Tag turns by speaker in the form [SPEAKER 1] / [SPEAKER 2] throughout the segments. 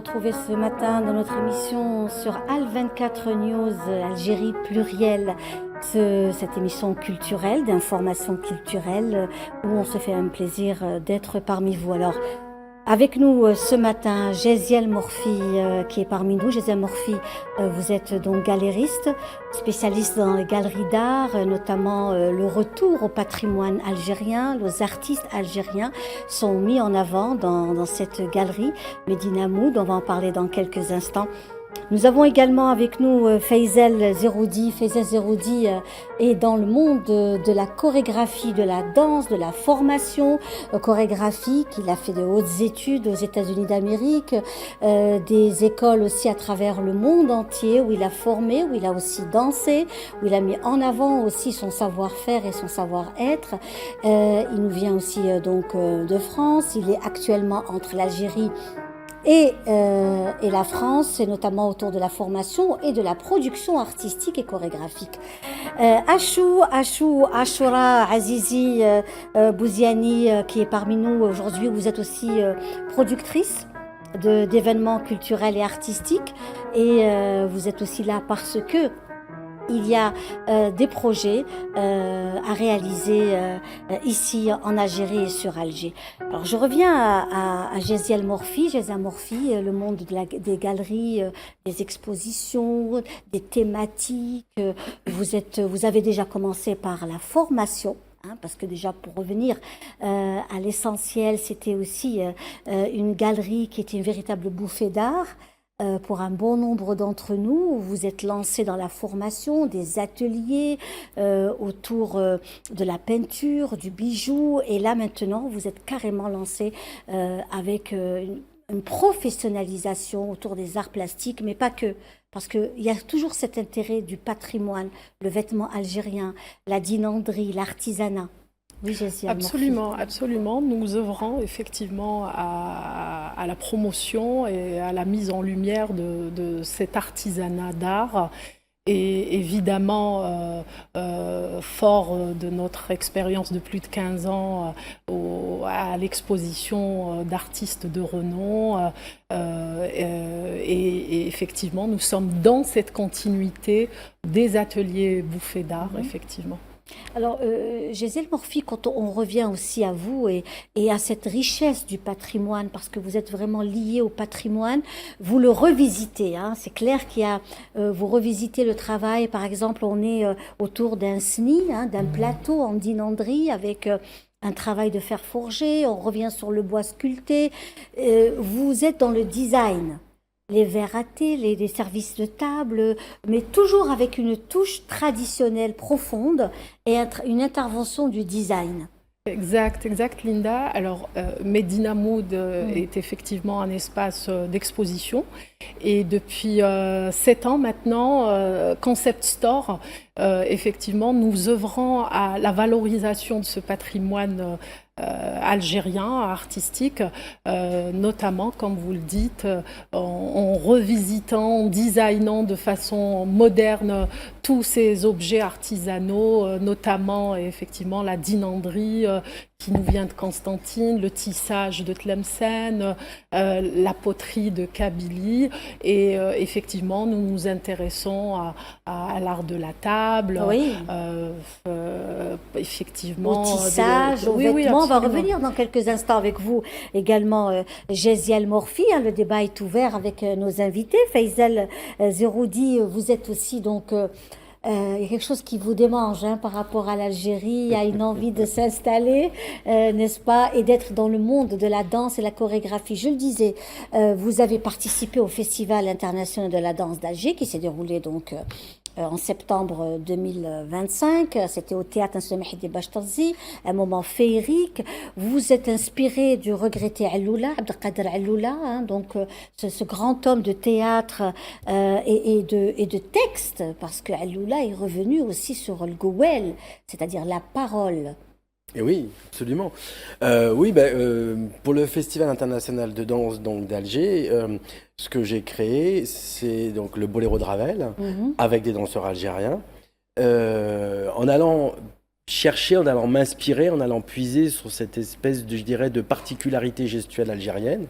[SPEAKER 1] retrouver ce matin dans notre émission sur Al24 News, Algérie plurielle. Cette émission culturelle, d'information culturelle, où on se fait un plaisir d'être parmi vous. Alors, avec nous ce matin, Géziel Morfi qui est parmi nous. Géziel Morfi, vous êtes donc galériste, spécialiste dans les galeries d'art, notamment le retour au patrimoine algérien. Les artistes algériens sont mis en avant dans cette galerie Medina Mood. On va en parler dans quelques instants. Nous avons également avec nous Faizel Zeroudi. Faizel Zeroudi est dans le monde de la chorégraphie, de la danse, de la formation chorégraphique. Il a fait de hautes études aux États-Unis d'Amérique, des écoles aussi à travers le monde entier où il a formé, où il a aussi dansé, où il a mis en avant aussi son savoir-faire et son savoir-être. Il nous vient aussi donc de France. Il est actuellement entre l'Algérie et la France, et notamment autour de la formation et de la production artistique et chorégraphique. Ashura Azizi Bouziani, qui est parmi nous aujourd'hui. Vous êtes aussi productrice d'événements culturels et artistiques, et vous êtes aussi là parce que il y a des projets à réaliser ici en Algérie et sur Alger. Alors je reviens à Géziel Morfi. Géziel Morfi, le monde des galeries, des expositions, des thématiques. Vous avez déjà commencé par la formation. Parce que déjà, pour revenir à l'essentiel, c'était aussi une galerie qui était une véritable bouffée d'art. Pour un bon nombre d'entre nous, vous êtes lancés dans la formation, des ateliers autour de la peinture, du bijou, et là maintenant vous êtes carrément lancés avec une professionnalisation autour des arts plastiques, mais pas que, parce qu'il y a toujours cet intérêt du patrimoine, le vêtement algérien, la dinanderie, l'artisanat. Oui, Géziel
[SPEAKER 2] Absolument,
[SPEAKER 1] Morfi.
[SPEAKER 2] absolument. Nous œuvrons effectivement à la promotion et à la mise en lumière de cet artisanat d'art. Et évidemment, fort de notre expérience de plus de 15 ans à l'exposition d'artistes de renom, et effectivement, nous sommes dans cette continuité des ateliers bouffées d'art, effectivement.
[SPEAKER 1] Alors, Géziel Morfi, quand on revient aussi à vous et à cette richesse du patrimoine, parce que vous êtes vraiment lié au patrimoine, vous le revisitez. C'est clair qu'il y a, vous revisitez le travail. Par exemple, on est autour d'un SNI, d'un plateau en dinanderie avec un travail de fer forgé. On revient sur le bois sculpté. Vous êtes dans le design. Les verres à thé, les services de table, mais toujours avec une touche traditionnelle profonde et une intervention du design.
[SPEAKER 2] Exact, Linda. Alors, Medina Mood est effectivement un espace d'exposition et depuis 7 ans maintenant, Concept Store, effectivement, nous œuvrons à la valorisation de ce patrimoine algérien, artistique, notamment, comme vous le dites, en revisitant, en designant de façon moderne tous ces objets artisanaux, notamment effectivement la dinanderie qui nous vient de Constantine, le tissage de Tlemcen, la poterie de Kabylie, et effectivement nous nous intéressons à l'art de la table,
[SPEAKER 1] oui.
[SPEAKER 2] Effectivement
[SPEAKER 1] au tissage, aux vêtements. On va revenir dans quelques instants avec vous également, Géziel Morfi. Le débat est ouvert avec nos invités. Faizel Zeroudi, vous êtes aussi donc... il y a quelque chose qui vous démange par rapport à l'Algérie, il y a une envie de s'installer, n'est-ce pas, et d'être dans le monde de la danse et la chorégraphie. Je le disais, vous avez participé au Festival international de la danse d'Alger qui s'est déroulé donc en septembre 2025. C'était au Théâtre national Mehdi Bachtarzi, un moment féerique. Vous êtes inspiré du regretté Alloula, Abdelkader Alloula, donc ce grand homme de théâtre et de texte, parce que Alloula est revenu aussi sur le gouel, c'est-à-dire la parole.
[SPEAKER 3] Et oui, absolument. Pour le Festival international de danse d'Alger, ce que j'ai créé, c'est donc le Boléro de Ravel, avec des danseurs algériens, en allant chercher, en allant m'inspirer, en allant puiser sur cette espèce de, je dirais, de particularité gestuelle algérienne,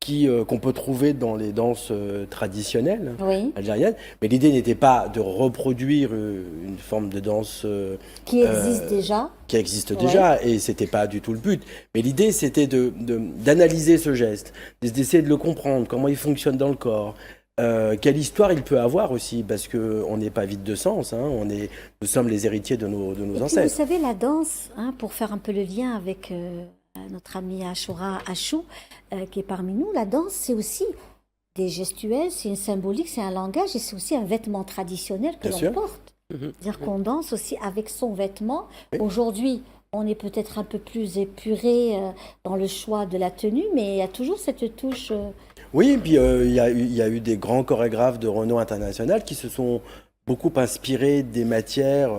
[SPEAKER 3] qu'on peut trouver dans les danses traditionnelles
[SPEAKER 1] Oui.
[SPEAKER 3] algériennes. Mais l'idée n'était pas de reproduire une forme de danse
[SPEAKER 1] Qui existe déjà.
[SPEAKER 3] Qui existe déjà, et c'était pas du tout le but. Mais l'idée, c'était d'analyser ce geste, d'essayer de le comprendre, comment il fonctionne dans le corps, quelle histoire il peut avoir aussi, parce qu'on n'est pas vide de sens, hein, nous sommes les héritiers de nos
[SPEAKER 1] Et
[SPEAKER 3] ancêtres.
[SPEAKER 1] puis, vous savez, la danse, hein, pour faire un peu le lien avec notre ami Achoura Achou, qui est parmi nous, la danse, c'est aussi des gestuels, c'est une symbolique, c'est un langage, et c'est aussi un vêtement traditionnel que l'on porte. C'est-à-dire qu'on danse aussi avec son vêtement. Oui. Aujourd'hui, on est peut-être un peu plus épuré dans le choix de la tenue, mais il y a toujours cette touche...
[SPEAKER 3] Oui, et puis il y a eu des grands chorégraphes de renom international qui se sont beaucoup inspirés des matières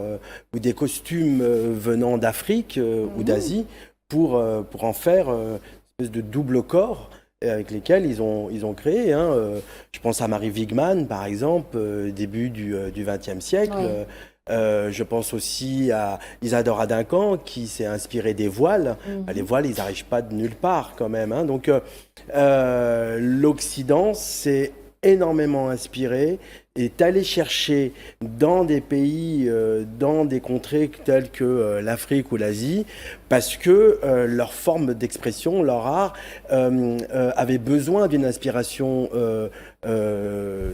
[SPEAKER 3] ou des costumes venant d'Afrique ou d'Asie pour en faire une espèce de double corps avec lesquels ils ont créé. Hein. Je pense à Marie Wigman, par exemple, début du XXe siècle. Oui. Je pense aussi à Isadora Duncan qui s'est inspirée des voiles. Les voiles, ils n'arrivent pas de nulle part quand même. Hein. Donc l'Occident s'est énormément inspiré, est allé chercher dans des pays, dans des contrées telles que l'Afrique ou l'Asie, parce que leur forme d'expression, leur art, avait besoin d'une inspiration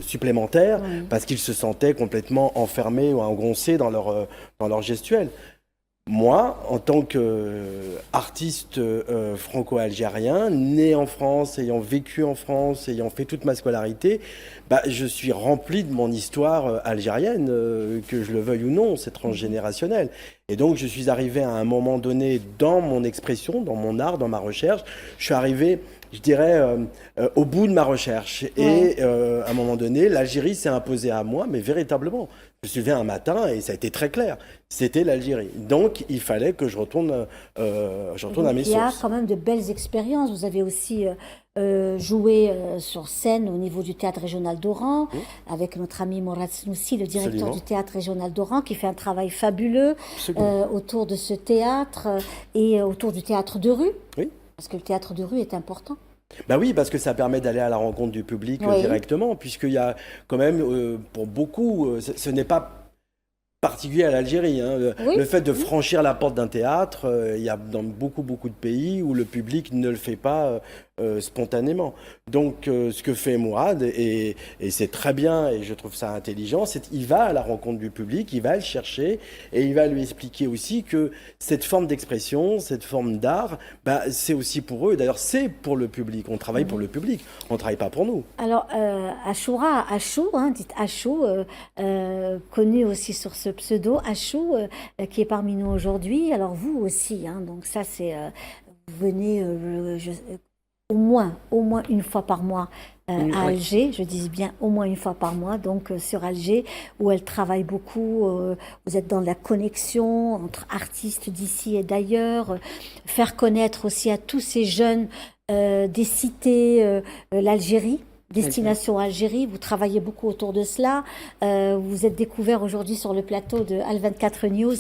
[SPEAKER 3] supplémentaire, parce qu'ils se sentaient complètement enfermés ou engoncés dans leur gestuelle. Moi, en tant qu'artiste franco-algérien, né en France, ayant vécu en France, ayant fait toute ma scolarité, je suis rempli de mon histoire algérienne, que je le veuille ou non, c'est transgénérationnel. Et donc, je suis arrivé à un moment donné dans mon expression, dans mon art, dans ma recherche, je suis arrivé, je dirais, au bout de ma recherche. Et à un moment donné, l'Algérie s'est imposée à moi, mais véritablement. Je me suis levé un matin et ça a été très clair. C'était l'Algérie. Donc, il fallait que je retourne à mes sources.
[SPEAKER 1] Il y a quand même de belles expériences. Vous avez aussi joué sur scène au niveau du théâtre régional d'Oran, avec notre ami Mourad Snoussi, le directeur du théâtre régional d'Oran, qui fait un travail fabuleux autour de ce théâtre et autour du théâtre de rue. Oui. Parce que le théâtre de rue est important.
[SPEAKER 3] Ben oui, parce que ça permet d'aller à la rencontre du public directement, puisqu'il y a quand même, pour beaucoup, ce n'est pas particulier à l'Algérie. Hein. Le fait de franchir la porte d'un théâtre, il y a dans beaucoup de pays où le public ne le fait pas spontanément. Donc ce que fait Mourad, et c'est très bien, et je trouve ça intelligent, c'est qu'il va à la rencontre du public, il va le chercher, et il va lui expliquer aussi que cette forme d'expression, cette forme d'art, c'est aussi pour eux, d'ailleurs c'est pour le public, on travaille pour le public, on ne travaille pas pour nous.
[SPEAKER 1] Alors Achoura Achou, dites Achou, connu aussi sur ce pseudo, Achou, qui est parmi nous aujourd'hui, alors vous aussi, hein, donc ça c'est, vous venez... au moins une fois par mois à Alger, je dis bien au moins une fois par mois, donc sur Alger, où elle travaille beaucoup, vous êtes dans la connexion entre artistes d'ici et d'ailleurs, faire connaître aussi à tous ces jeunes des cités, l'Algérie, Destination Algérie, vous travaillez beaucoup autour de cela, vous êtes découvert aujourd'hui sur le plateau de Al24 News,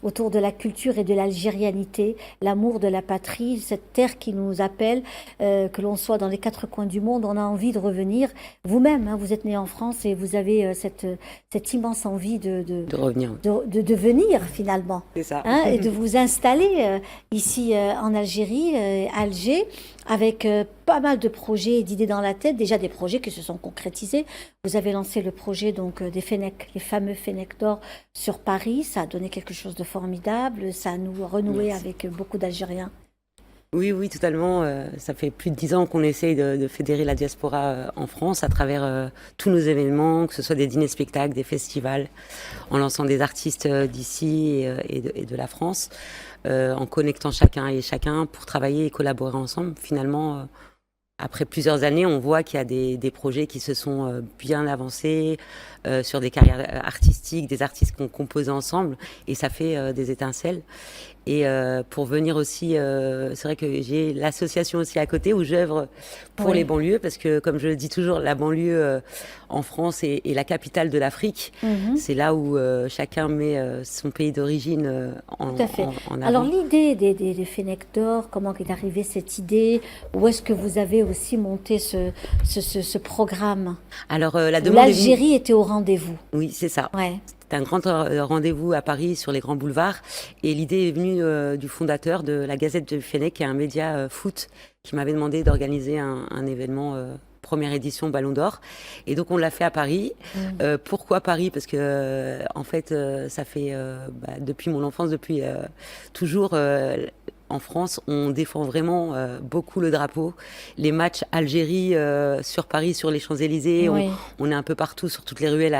[SPEAKER 1] autour de la culture et de l'algérianité, l'amour de la patrie, cette terre qui nous appelle, que l'on soit dans les quatre coins du monde, on a envie de revenir. Vous-même, hein, vous êtes né en France et vous avez cette immense envie de revenir, de venir finalement.
[SPEAKER 4] C'est ça.
[SPEAKER 1] Hein, et de vous installer ici en Algérie, à Alger, avec pas mal de projets et d'idées dans la tête, déjà des projets qui se sont concrétisés. Vous avez lancé le projet donc des Fennecs, les fameux Fennecs d'or sur Paris, ça a donné quelque chose de formidable, ça a renoué avec beaucoup d'Algériens.
[SPEAKER 4] Oui, totalement. Ça fait plus de 10 ans qu'on essaye de fédérer la diaspora en France à travers tous nos événements, que ce soit des dîners-spectacles, des festivals, en lançant des artistes d'ici et de la France, en connectant chacun et chacun pour travailler et collaborer ensemble. Finalement, après plusieurs années, on voit qu'il y a des projets qui se sont bien avancés sur des carrières artistiques, des artistes qui ont composé ensemble, et ça fait des étincelles. Et pour venir aussi, c'est vrai que j'ai l'association aussi à côté où j'œuvre pour les banlieues, parce que comme je le dis toujours, la banlieue en France est la capitale de l'Afrique. C'est là où chacun met son pays d'origine en avant.
[SPEAKER 1] Alors l'idée des Fennecs d'or, comment est arrivée cette idée? Où est-ce que vous avez aussi monté ce programme.
[SPEAKER 4] Alors, la demande
[SPEAKER 1] l'Algérie était au rendez-vous.
[SPEAKER 4] Oui, c'est ça.
[SPEAKER 1] Ouais.
[SPEAKER 4] C'était un grand rendez-vous à Paris sur les grands boulevards. Et l'idée est venue du fondateur de la Gazette de Fenech, qui est un média foot, qui m'avait demandé d'organiser un événement première édition Ballon d'Or. Et donc, on l'a fait à Paris. Pourquoi Paris? Parce que, en fait, ça fait, depuis mon enfance, depuis toujours, en France, on défend vraiment beaucoup le drapeau. Les matchs Algérie sur Paris, sur les Champs-Élysées,
[SPEAKER 1] Oui.
[SPEAKER 4] on est un peu partout, sur toutes les ruelles,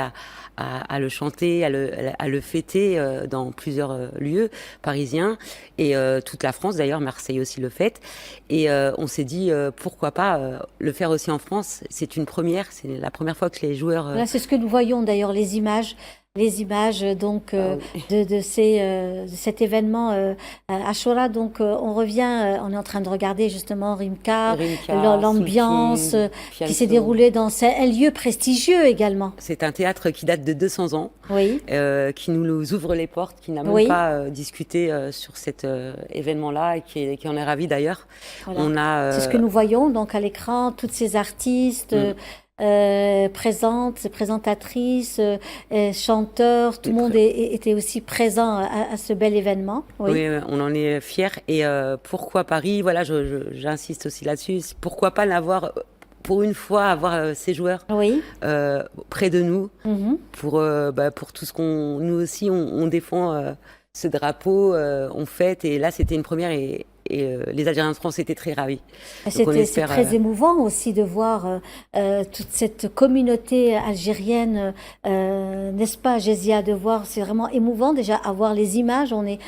[SPEAKER 4] à le chanter, à le fêter dans plusieurs lieux parisiens. Et toute la France, d'ailleurs, Marseille aussi le fête. Et on s'est dit, pourquoi pas le faire aussi en France? C'est une première, c'est la première fois que les joueurs...
[SPEAKER 1] Là, c'est ce que nous voyons d'ailleurs, les images donc de cet événement Ashura. Donc on revient, on est en train de regarder justement Rimka, l'ambiance qui s'est déroulée dans un lieu prestigieux également.
[SPEAKER 4] C'est un théâtre qui date de 200 ans,
[SPEAKER 1] oui.
[SPEAKER 4] Qui nous ouvre les portes, qui n'a même pas discuté sur cet événement-là et qui en est ravi d'ailleurs.
[SPEAKER 1] Voilà. C'est ce que nous voyons donc à l'écran, toutes ces artistes. Présentatrices, chanteurs, tout le monde était aussi présent à ce bel événement.
[SPEAKER 4] Oui, on en est fiers. Et pourquoi Paris? Voilà, j'insiste aussi là-dessus. Pourquoi pas l'avoir, pour une fois, avoir ces joueurs près de nous pour tout ce qu'on... Nous aussi, on défend ce drapeau, on fête. Et là, c'était une première et les Algériens de France étaient très ravis.
[SPEAKER 1] C'est très émouvant aussi de voir toute cette communauté algérienne, n'est-ce pas, Gézia, de voir, c'est vraiment émouvant déjà à voir les images, on est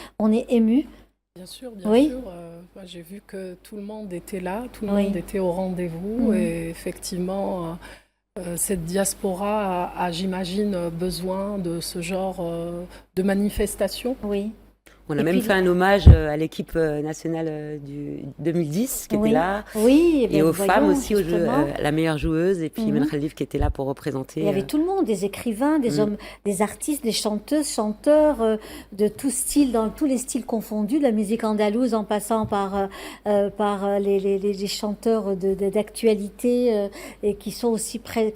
[SPEAKER 1] ému.
[SPEAKER 2] Bien sûr, bien sûr. J'ai vu que tout le monde était là, tout le monde était au rendez-vous et effectivement... cette diaspora a, j'imagine, besoin de ce genre de manifestation.
[SPEAKER 1] Oui.
[SPEAKER 4] On a même fait un hommage à l'équipe nationale du 2010 qui était là.
[SPEAKER 1] Oui,
[SPEAKER 4] et aux femmes aussi, la meilleure joueuse, et puis Imen Khalif qui était là pour représenter.
[SPEAKER 1] Il y avait tout le monde, des écrivains, des hommes, des artistes, des chanteuses, chanteurs, de tout style, dans tous les styles confondus, de la musique andalouse en passant par les chanteurs d'actualité et qui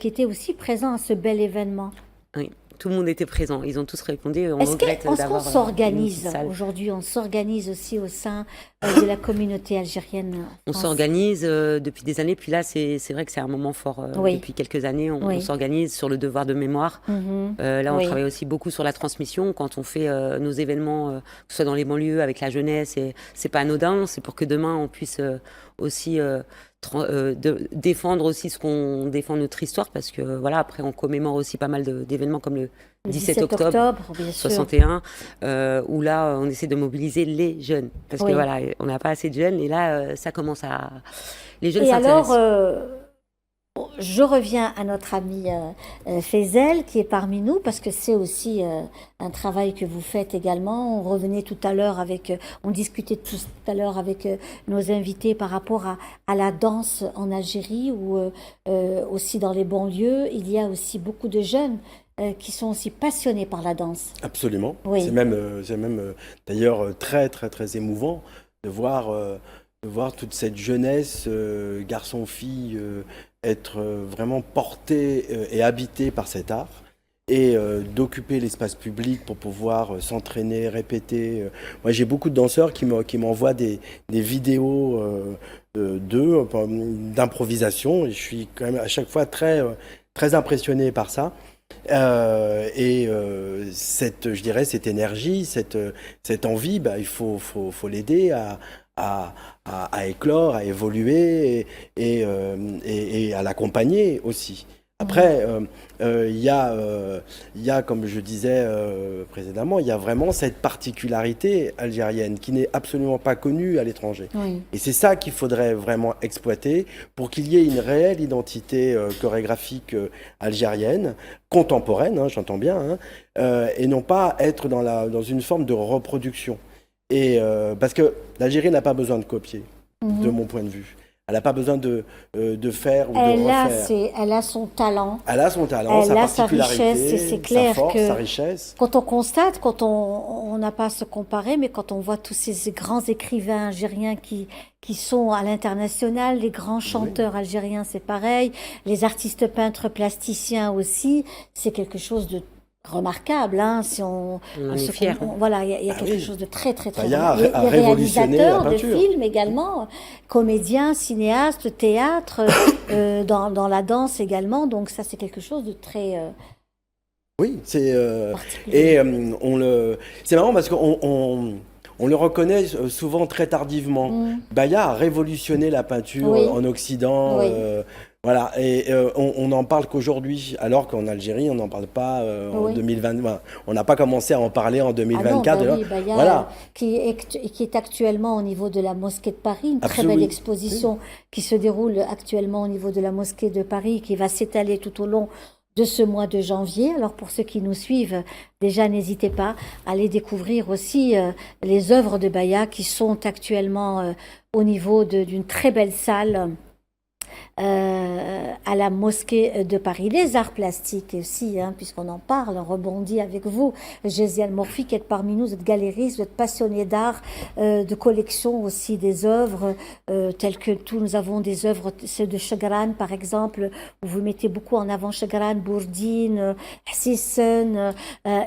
[SPEAKER 1] étaient aussi présents à ce bel événement.
[SPEAKER 4] Oui. Tout le monde était présent, ils ont tous répondu.
[SPEAKER 1] Est-ce qu'on s'organise aujourd'hui? On s'organise aussi au sein de la communauté algérienne.
[SPEAKER 4] On s'organise depuis des années, puis là c'est vrai que c'est un moment fort. Depuis quelques années, on s'organise sur le devoir de mémoire. Là, on travaille aussi beaucoup sur la transmission. Quand on fait nos événements, que ce soit dans les banlieues, avec la jeunesse, et c'est pas anodin, c'est pour que demain on puisse aussi... défendre aussi ce qu'on défend notre histoire, parce que voilà, après on commémore aussi pas mal d'événements comme le 17 octobre 61 où là on essaie de mobiliser les jeunes parce que voilà, on n'a pas assez de jeunes et là ça commence à... les jeunes s'intéressent.
[SPEAKER 1] Alors je reviens à notre amie Fezel qui est parmi nous, parce que c'est aussi un travail que vous faites également. On revenait tout à l'heure on discutait tout à l'heure avec nos invités par rapport à la danse en Algérie, ou aussi dans les banlieues, il y a aussi beaucoup de jeunes qui sont aussi passionnés par la danse.
[SPEAKER 3] Absolument.
[SPEAKER 1] Oui.
[SPEAKER 3] C'est même d'ailleurs très, très, très émouvant de voir toute cette jeunesse, garçons-filles, être vraiment portés et habités par cet art, et d'occuper l'espace public pour pouvoir s'entraîner, répéter. Moi, j'ai beaucoup de danseurs qui m'envoient des vidéos d'improvisation, et je suis quand même à chaque fois très, très impressionné par ça. Je dirais, cette énergie, cette envie, il faut l'aider à éclore, à évoluer et à l'accompagner aussi. Après, il y a, comme je disais précédemment, il y a vraiment cette particularité algérienne qui n'est absolument pas connue à l'étranger. Oui. Et c'est ça qu'il faudrait vraiment exploiter pour qu'il y ait une réelle identité chorégraphique algérienne, contemporaine, j'entends bien, et non pas être dans une forme de reproduction. Et parce que l'Algérie n'a pas besoin de copier, de mon point de vue. Elle n'a pas besoin de faire ou de refaire.
[SPEAKER 1] Elle a son talent.
[SPEAKER 3] Elle a son talent, sa particularité,
[SPEAKER 1] richesse, c'est clair
[SPEAKER 3] sa force,
[SPEAKER 1] que
[SPEAKER 3] sa richesse.
[SPEAKER 1] quand on constate, quand on n'a pas à se comparer, mais quand on voit tous ces grands écrivains algériens qui sont à l'international, les grands chanteurs algériens, c'est pareil, les artistes peintres plasticiens aussi, c'est quelque chose de remarquable, hein, si on
[SPEAKER 4] est fiers.
[SPEAKER 1] Voilà, il y a quelque chose de très très très
[SPEAKER 3] Bayard
[SPEAKER 1] les
[SPEAKER 3] a révolutionné la
[SPEAKER 1] réalisateurs de
[SPEAKER 3] peinture.
[SPEAKER 1] films également, comédiens, cinéastes, théâtre, dans la danse également, donc ça c'est quelque chose de très
[SPEAKER 3] Oui, c'est
[SPEAKER 1] particulier.
[SPEAKER 3] c'est marrant parce qu'on le reconnaît souvent très tardivement. Bayard a révolutionné la peinture
[SPEAKER 1] Oui.
[SPEAKER 3] en Occident.
[SPEAKER 1] Oui.
[SPEAKER 3] Voilà, et on n'en parle qu'aujourd'hui, alors qu'en Algérie, on n'en parle pas en
[SPEAKER 1] Oui.
[SPEAKER 3] 2020. On n'a pas commencé à en parler en 2024.
[SPEAKER 1] Ah non, bah oui, Bayard,
[SPEAKER 3] Voilà.
[SPEAKER 1] qui est actuellement au niveau de la mosquée de Paris, une très
[SPEAKER 3] Absolument.
[SPEAKER 1] belle exposition qui se déroule actuellement au niveau de la mosquée de Paris, qui va s'étaler tout au long de ce mois de janvier. Alors pour ceux qui nous suivent, déjà n'hésitez pas à aller découvrir aussi les œuvres de Bayard qui sont actuellement au niveau d'une très belle salle à la mosquée de Paris. Les arts plastiques aussi, hein, puisqu'on en parle, on rebondit avec vous. Gésiane Morphy qui est parmi nous, vous êtes galériste, vous êtes passionné d'art, de collection aussi des œuvres telles que nous avons des œuvres, ceux de Chagran par exemple, où vous mettez beaucoup en avant Chagran, Bourdine, Sisson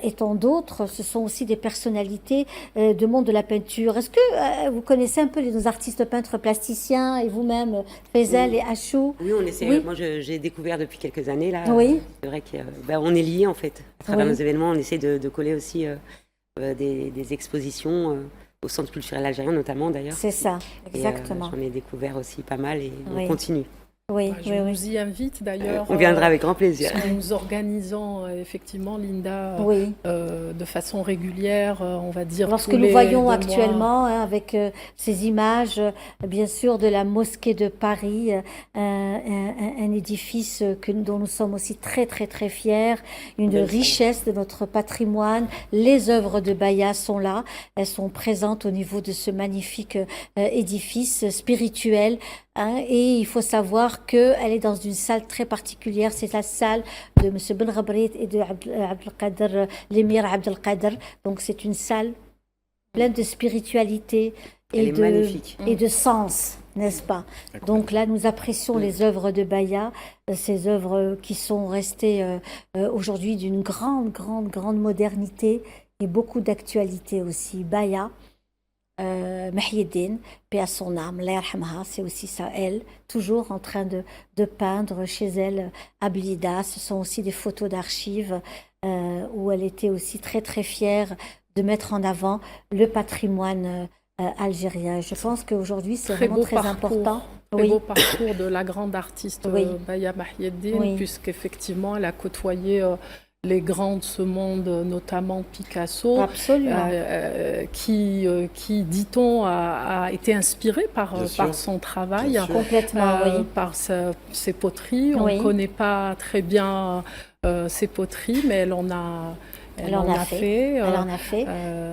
[SPEAKER 1] et tant d'autres. Ce sont aussi des personnalités du monde de la peinture. Est-ce que vous connaissez un peu nos artistes peintres plasticiens et vous-même, Faisal et Achou?
[SPEAKER 4] Oui, on essaie.
[SPEAKER 1] Oui.
[SPEAKER 4] Moi, j'ai découvert depuis quelques années là.
[SPEAKER 1] Oui.
[SPEAKER 4] C'est vrai qu'on est liés en fait. À travers
[SPEAKER 1] Oui.
[SPEAKER 4] nos événements, on essaie de coller aussi des expositions au Centre culturel algérien notamment d'ailleurs.
[SPEAKER 1] C'est ça, exactement.
[SPEAKER 4] J'en ai découvert aussi pas mal et
[SPEAKER 1] Oui.
[SPEAKER 4] on continue.
[SPEAKER 1] Oui,
[SPEAKER 2] Je vous y invite d'ailleurs.
[SPEAKER 4] On viendra avec grand plaisir.
[SPEAKER 2] Nous organisons effectivement, Linda,
[SPEAKER 1] oui.
[SPEAKER 2] de façon régulière, on va dire.
[SPEAKER 1] Lorsque
[SPEAKER 2] tous
[SPEAKER 1] nous
[SPEAKER 2] les
[SPEAKER 1] voyons
[SPEAKER 2] 2 mois.
[SPEAKER 1] actuellement, hein, avec ces images, bien sûr, de la mosquée de Paris, un édifice dont nous sommes aussi très, très, très fiers, une
[SPEAKER 4] Belle
[SPEAKER 1] richesse de notre patrimoine. Les œuvres de Bayard sont là, elles sont présentes au niveau de ce magnifique édifice spirituel. Hein, et il faut savoir qu'elle est dans une salle très particulière, c'est la salle de M. Ben Rabrit et de Abdelkader, l'émir Abdelkader. Donc c'est une salle pleine de spiritualité
[SPEAKER 4] Elle est magnifique.
[SPEAKER 1] et de sens, n'est-ce pas? Donc là, nous apprécions les œuvres de Bayard, ces œuvres qui sont restées aujourd'hui d'une grande, grande, grande modernité et beaucoup d'actualité aussi. Bayard. Mahieddine, paix à son âme, Allah yarhamha, c'est aussi ça, elle, toujours en train de peindre chez elle à Blida. Ce sont aussi des photos d'archives où elle était aussi très très fière de mettre en avant le patrimoine algérien. Je pense qu'aujourd'hui c'est vraiment très important.
[SPEAKER 2] Très beau parcours de la grande artiste Bayard Mahieddine, puisqu'effectivement elle a côtoyé les grands de ce monde, notamment Picasso, qui dit-on, a été inspiré par son travail,
[SPEAKER 1] complètement,
[SPEAKER 2] par ses poteries. On ne connaît pas très bien ses poteries, mais elle en a... Elle en a fait.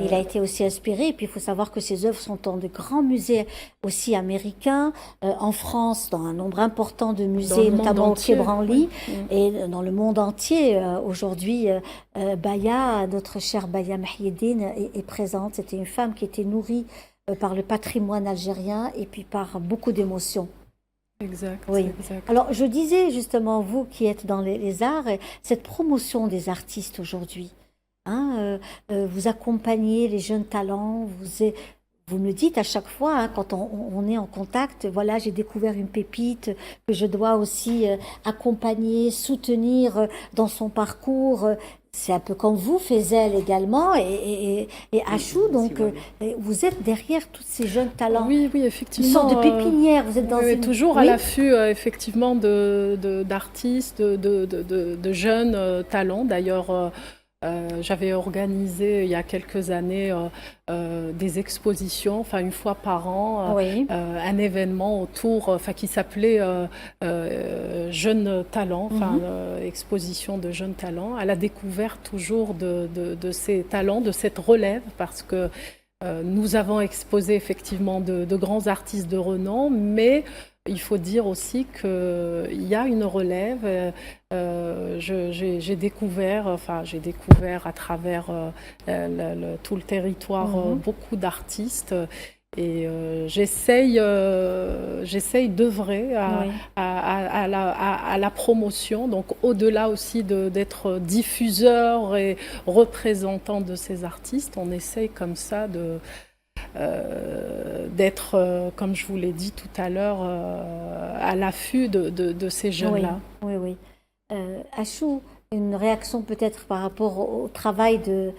[SPEAKER 1] Il a été aussi inspiré. Et puis, il faut savoir que ses œuvres sont dans de grands musées aussi américains, en France, dans un nombre important de musées, notamment au Quai Branly, et dans le monde entier. Aujourd'hui, notre chère Bayard Mahieddine est présente. C'était une femme qui était nourrie par le patrimoine algérien et puis par beaucoup d'émotions.
[SPEAKER 2] Exact,
[SPEAKER 1] oui.
[SPEAKER 2] Exact.
[SPEAKER 1] Alors, je disais justement, vous qui êtes dans les arts, cette promotion des artistes aujourd'hui, hein, vous accompagnez les jeunes talents, vous me dites à chaque fois, hein, quand on est en contact, voilà, j'ai découvert une pépite que je dois aussi accompagner, soutenir dans son parcours. C'est un peu comme vous, Faisal également, et Achou, donc vous êtes derrière tous ces jeunes talents.
[SPEAKER 2] Oui, effectivement.
[SPEAKER 1] Une sorte de pépinière, vous êtes dans une...
[SPEAKER 2] toujours à l'affût, effectivement, d'artistes, de jeunes talents. D'ailleurs, j'avais organisé il y a quelques années des expositions, enfin une fois par an, un événement autour, qui s'appelait Jeunes Talents, exposition de jeunes talents, à la découverte toujours de ces talents, de cette relève, parce que Nous avons exposé effectivement de grands artistes de renom, mais il faut dire aussi qu'il y a une relève. J'ai découvert à travers tout le territoire beaucoup d'artistes. Et j'essaye d'œuvrer à la promotion, donc au-delà aussi d'être diffuseur et représentant de ces artistes, on essaye comme ça d'être, comme je vous l'ai dit tout à l'heure, à l'affût de ces jeunes-là.
[SPEAKER 1] Oui. Achou, une réaction peut-être par rapport au travail de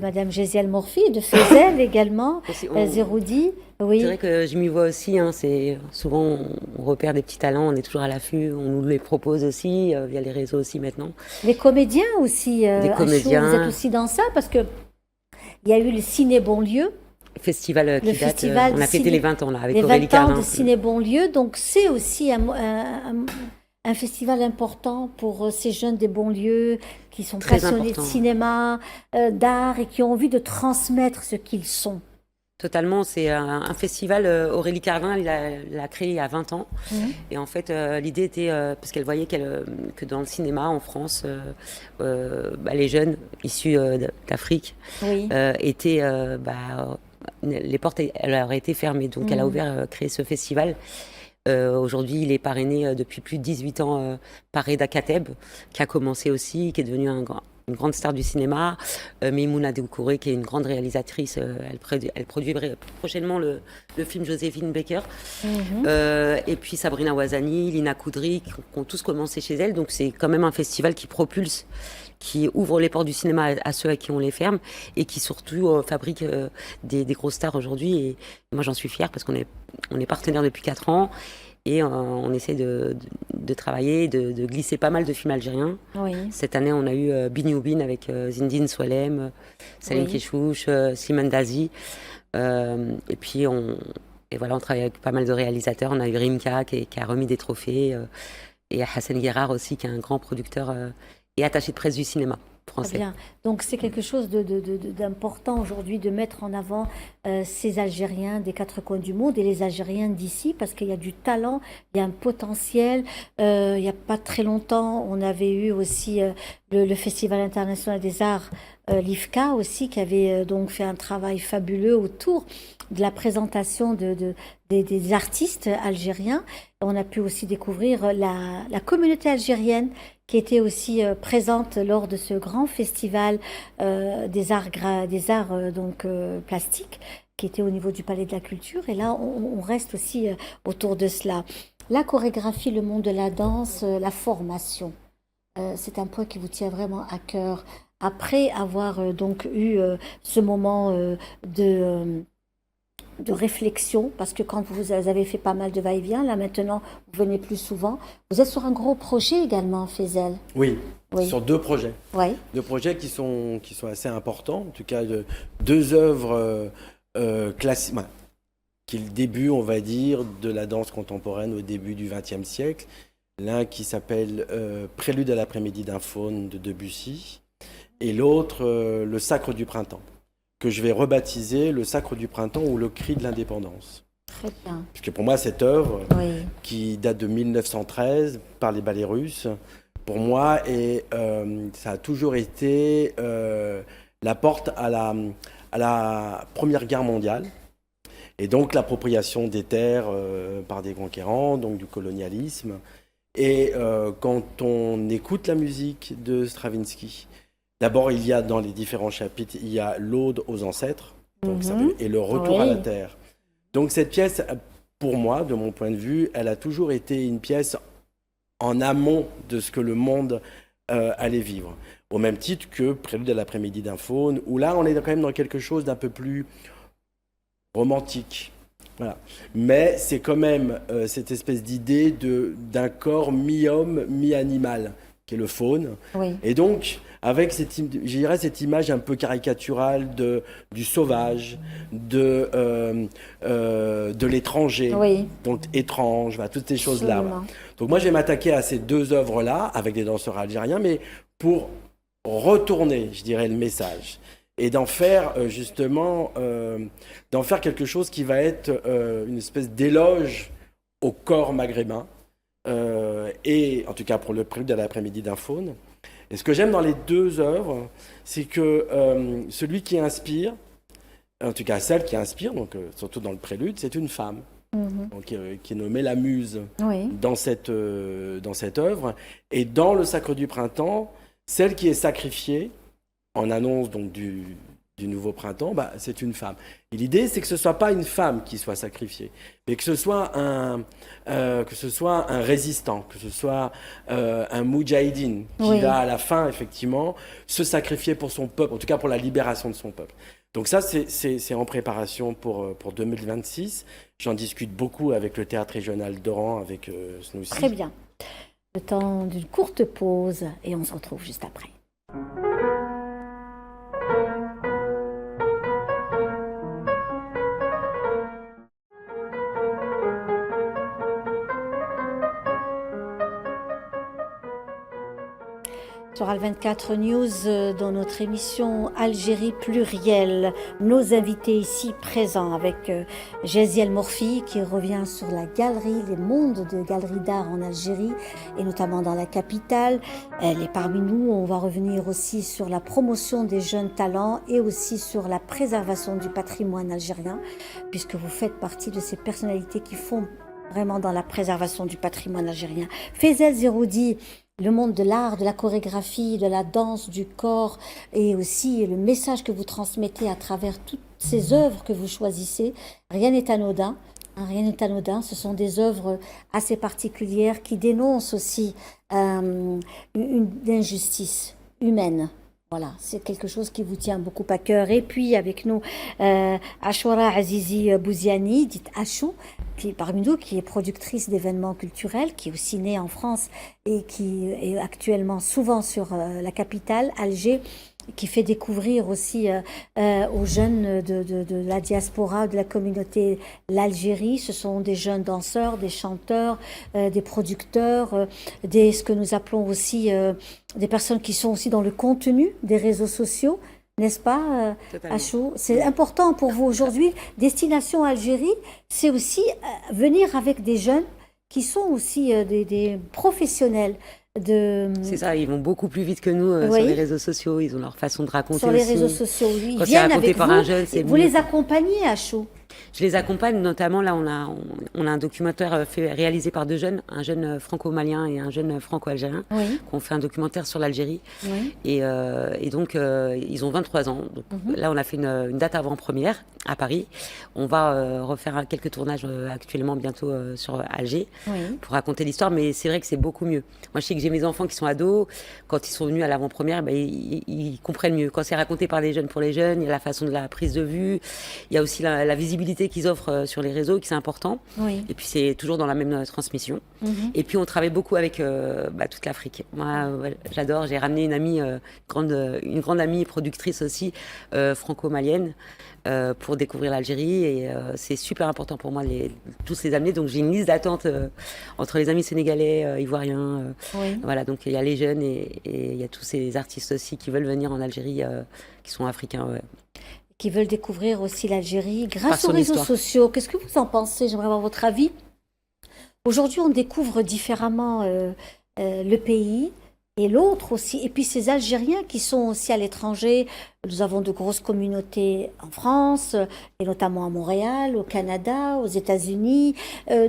[SPEAKER 1] Madame Géziel Morphy, de Fezel également, Zeroudi. Oui.
[SPEAKER 4] C'est vrai que je m'y vois aussi. C'est souvent on repère des petits talents, on est toujours à l'affût, on nous les propose aussi via les réseaux aussi maintenant.
[SPEAKER 1] Les comédiens aussi.
[SPEAKER 4] Des comédiens.
[SPEAKER 1] Achou, vous êtes aussi dans ça parce que il y a eu le Ciné Bonlieu.
[SPEAKER 4] Festival qui date. On a fêté les 20 ans là avec Aurélie
[SPEAKER 1] Carlin. Les 20 ans
[SPEAKER 4] Carlin.
[SPEAKER 1] de Ciné Bonlieu, donc c'est aussi un festival important pour ces jeunes des banlieues qui sont passionnés de cinéma, d'art et qui ont envie de transmettre ce qu'ils sont.
[SPEAKER 4] Totalement, c'est un festival, Aurélie Carlin l'a créé il y a 20 ans. Et en fait, l'idée était, parce qu'elle voyait que dans le cinéma en France, les jeunes issus d'Afrique étaient... les portes leur étaient fermées, donc elle a créé ce festival. Aujourd'hui, il est parrainé depuis plus de 18 ans par Reda Kateb, qui a commencé aussi, qui est devenue une grande star du cinéma. Meimouna Doucouré, qui est une grande réalisatrice, elle produit prochainement le film Joséphine Baker. Et puis Sabrina Ouazani, Lina Koudry, qui ont tous commencé chez elle. Donc c'est quand même un festival qui propulse, qui ouvre les portes du cinéma à ceux à qui on les ferme et qui surtout fabrique des grosses stars aujourd'hui. Et moi, j'en suis fière parce qu'on est partenaire depuis 4 ans et on essaie de travailler, de glisser pas mal de films algériens. Cette année, on a eu Bin avec Zindine Soualem, Salim Keshouch, Slimane Dazi. Et puis, on travaille avec pas mal de réalisateurs. On a eu Rimka qui a remis des trophées et Hassan Guérard aussi, qui est un grand producteur et attaché de presse du cinéma français.
[SPEAKER 1] Très bien. Donc c'est quelque chose d'important aujourd'hui de mettre en avant ces Algériens des 4 coins du monde et les Algériens d'ici parce qu'il y a du talent, il y a un potentiel. Il n'y a pas très longtemps, on avait eu aussi le Festival international des arts, l'IFCA aussi, qui avait donc fait un travail fabuleux autour de la présentation des artistes algériens. On a pu aussi découvrir la communauté algérienne qui était aussi présente lors de ce grand festival des arts plastiques qui était au niveau du Palais de la Culture. Et là, on reste aussi autour de cela. La chorégraphie, le monde de la danse, la formation, c'est un point qui vous tient vraiment à cœur. Après avoir donc eu ce moment de réflexion, parce que quand vous avez fait pas mal de va-et-vient, là maintenant, vous venez plus souvent. Vous êtes sur un gros projet également, Fezel.
[SPEAKER 3] Oui. Sur 2 projets. 2 projets qui sont assez importants, en tout cas 2 œuvres classiques, qui est le début, on va dire, de la danse contemporaine au début du XXe siècle. L'un qui s'appelle Prélude à l'après-midi d'un faune de Debussy, et l'autre, Le Sacre du printemps, que je vais rebaptiser Le Sacre du printemps ou Le Cri de l'indépendance.
[SPEAKER 1] Très bien.
[SPEAKER 3] Parce que pour moi, cette œuvre, qui date de 1913 par les ballets russes, pour moi, ça a toujours été la porte à la Première Guerre mondiale, et donc l'appropriation des terres par des conquérants, donc du colonialisme. Et quand on écoute la musique de Stravinsky, d'abord, il y a dans les différents chapitres, il y a l'Aude aux ancêtres, donc et le retour à la terre. Donc cette pièce, pour moi, de mon point de vue, elle a toujours été une pièce en amont de ce que le monde allait vivre. Au même titre que Prélude à l'après-midi d'un faune, où là, on est quand même dans quelque chose d'un peu plus romantique. Voilà. Mais c'est quand même cette espèce d'idée d'un corps mi-homme, mi-animal, qui est le faune. Et donc, avec cette image un peu caricaturale du sauvage, de l'étranger, donc étrange, toutes ces choses-là. Donc moi, je vais m'attaquer à ces 2 œuvres-là, avec des danseurs algériens, mais pour retourner, je dirais, le message. et d'en faire justement, d'en faire quelque chose qui va être une espèce d'éloge au corps maghrébin, et en tout cas pour le prélude à l'après-midi d'un faune. Et ce que j'aime dans les deux œuvres, c'est que celui qui inspire, en tout cas celle qui inspire, donc surtout dans le prélude, c'est une femme. Donc, qui est nommée la muse dans cette œuvre. Et dans le Sacre du printemps, celle qui est sacrifiée, en annonce donc du nouveau printemps, c'est une femme. Et l'idée, c'est que ce ne soit pas une femme qui soit sacrifiée, mais que ce soit un résistant, que ce soit un moudjahidine qui va à la fin, effectivement, se sacrifier pour son peuple, en tout cas pour la libération de son peuple. Donc ça, c'est en préparation pour 2026. J'en discute beaucoup avec le Théâtre régional d'Oran, avec Snoussi.
[SPEAKER 1] Très bien. Le temps d'une courte pause et on se retrouve juste après. Sur Al24 News, dans notre émission Algérie plurielle, nos invités ici présents avec Géziel Morfi qui revient sur la galerie, les mondes de galeries d'art en Algérie et notamment dans la capitale. Elle est parmi nous. On va revenir aussi sur la promotion des jeunes talents et aussi sur la préservation du patrimoine algérien, puisque vous faites partie de ces personnalités qui font vraiment dans la préservation du patrimoine algérien. Fezel Zeroudi, le monde de l'art, de la chorégraphie, de la danse, du corps et aussi le message que vous transmettez à travers toutes ces œuvres que vous choisissez. Rien n'est anodin. Rien n'est anodin. Ce sont des œuvres assez particulières qui dénoncent aussi une injustice humaine. Voilà, c'est quelque chose qui vous tient beaucoup à cœur. Et puis avec nous, Achoura Azizi Bouziani, dite Achou, qui est parmi nous, qui est productrice d'événements culturels, qui est aussi née en France et qui est actuellement souvent sur la capitale, Alger, qui fait découvrir aussi aux jeunes de la diaspora, de la communauté, l'Algérie. Ce sont des jeunes danseurs, des chanteurs, des producteurs, ce que nous appelons aussi des personnes qui sont aussi dans le contenu des réseaux sociaux. N'est-ce pas, Achou? C'est important pour vous aujourd'hui. Destination Algérie, c'est aussi venir avec des jeunes qui sont aussi des professionnels.
[SPEAKER 4] C'est ça, ils vont beaucoup plus vite que nous sur les réseaux sociaux. Ils ont leur façon de raconter
[SPEAKER 1] sur les
[SPEAKER 4] aussi.
[SPEAKER 1] réseaux sociaux, oui.
[SPEAKER 4] Quand
[SPEAKER 1] Ils viennent avec
[SPEAKER 4] par
[SPEAKER 1] vous.
[SPEAKER 4] Un jeune,
[SPEAKER 1] vous les accompagnez, Achou?
[SPEAKER 4] Je les accompagne, notamment là on a un documentaire réalisé par deux jeunes, un jeune franco-malien et un jeune franco-algérien, qui ont fait un documentaire sur l'Algérie. Et donc ils ont 23 ans. Donc, là on a fait une date avant-première à Paris. On va refaire quelques tournages actuellement bientôt sur Alger pour raconter l'histoire, mais c'est vrai que c'est beaucoup mieux. Moi je sais que j'ai mes enfants qui sont ados, quand ils sont venus à l'avant-première, ils comprennent mieux. Quand c'est raconté par les jeunes pour les jeunes, il y a la façon de la prise de vue, il y a aussi la visibilité qu'ils offrent sur les réseaux, qui c'est important. Et puis c'est toujours dans la même transmission. Et puis on travaille beaucoup avec toute l'Afrique. Moi, j'adore. J'ai ramené une amie, une grande amie productrice aussi, franco-malienne, pour découvrir l'Algérie. Et c'est super important pour moi tous les amener. Donc j'ai une liste d'attente entre les amis sénégalais, ivoiriens. Voilà, donc il y a les jeunes et il y a tous ces artistes aussi qui veulent venir en Algérie, qui sont africains.
[SPEAKER 1] Qui veulent découvrir aussi l'Algérie grâce aux réseaux sociaux. Qu'est-ce que vous en pensez? J'aimerais avoir votre avis. Aujourd'hui, on découvre différemment le pays et l'autre aussi. Et puis ces Algériens qui sont aussi à l'étranger. Nous avons de grosses communautés en France, et notamment à Montréal, au Canada, aux États-Unis.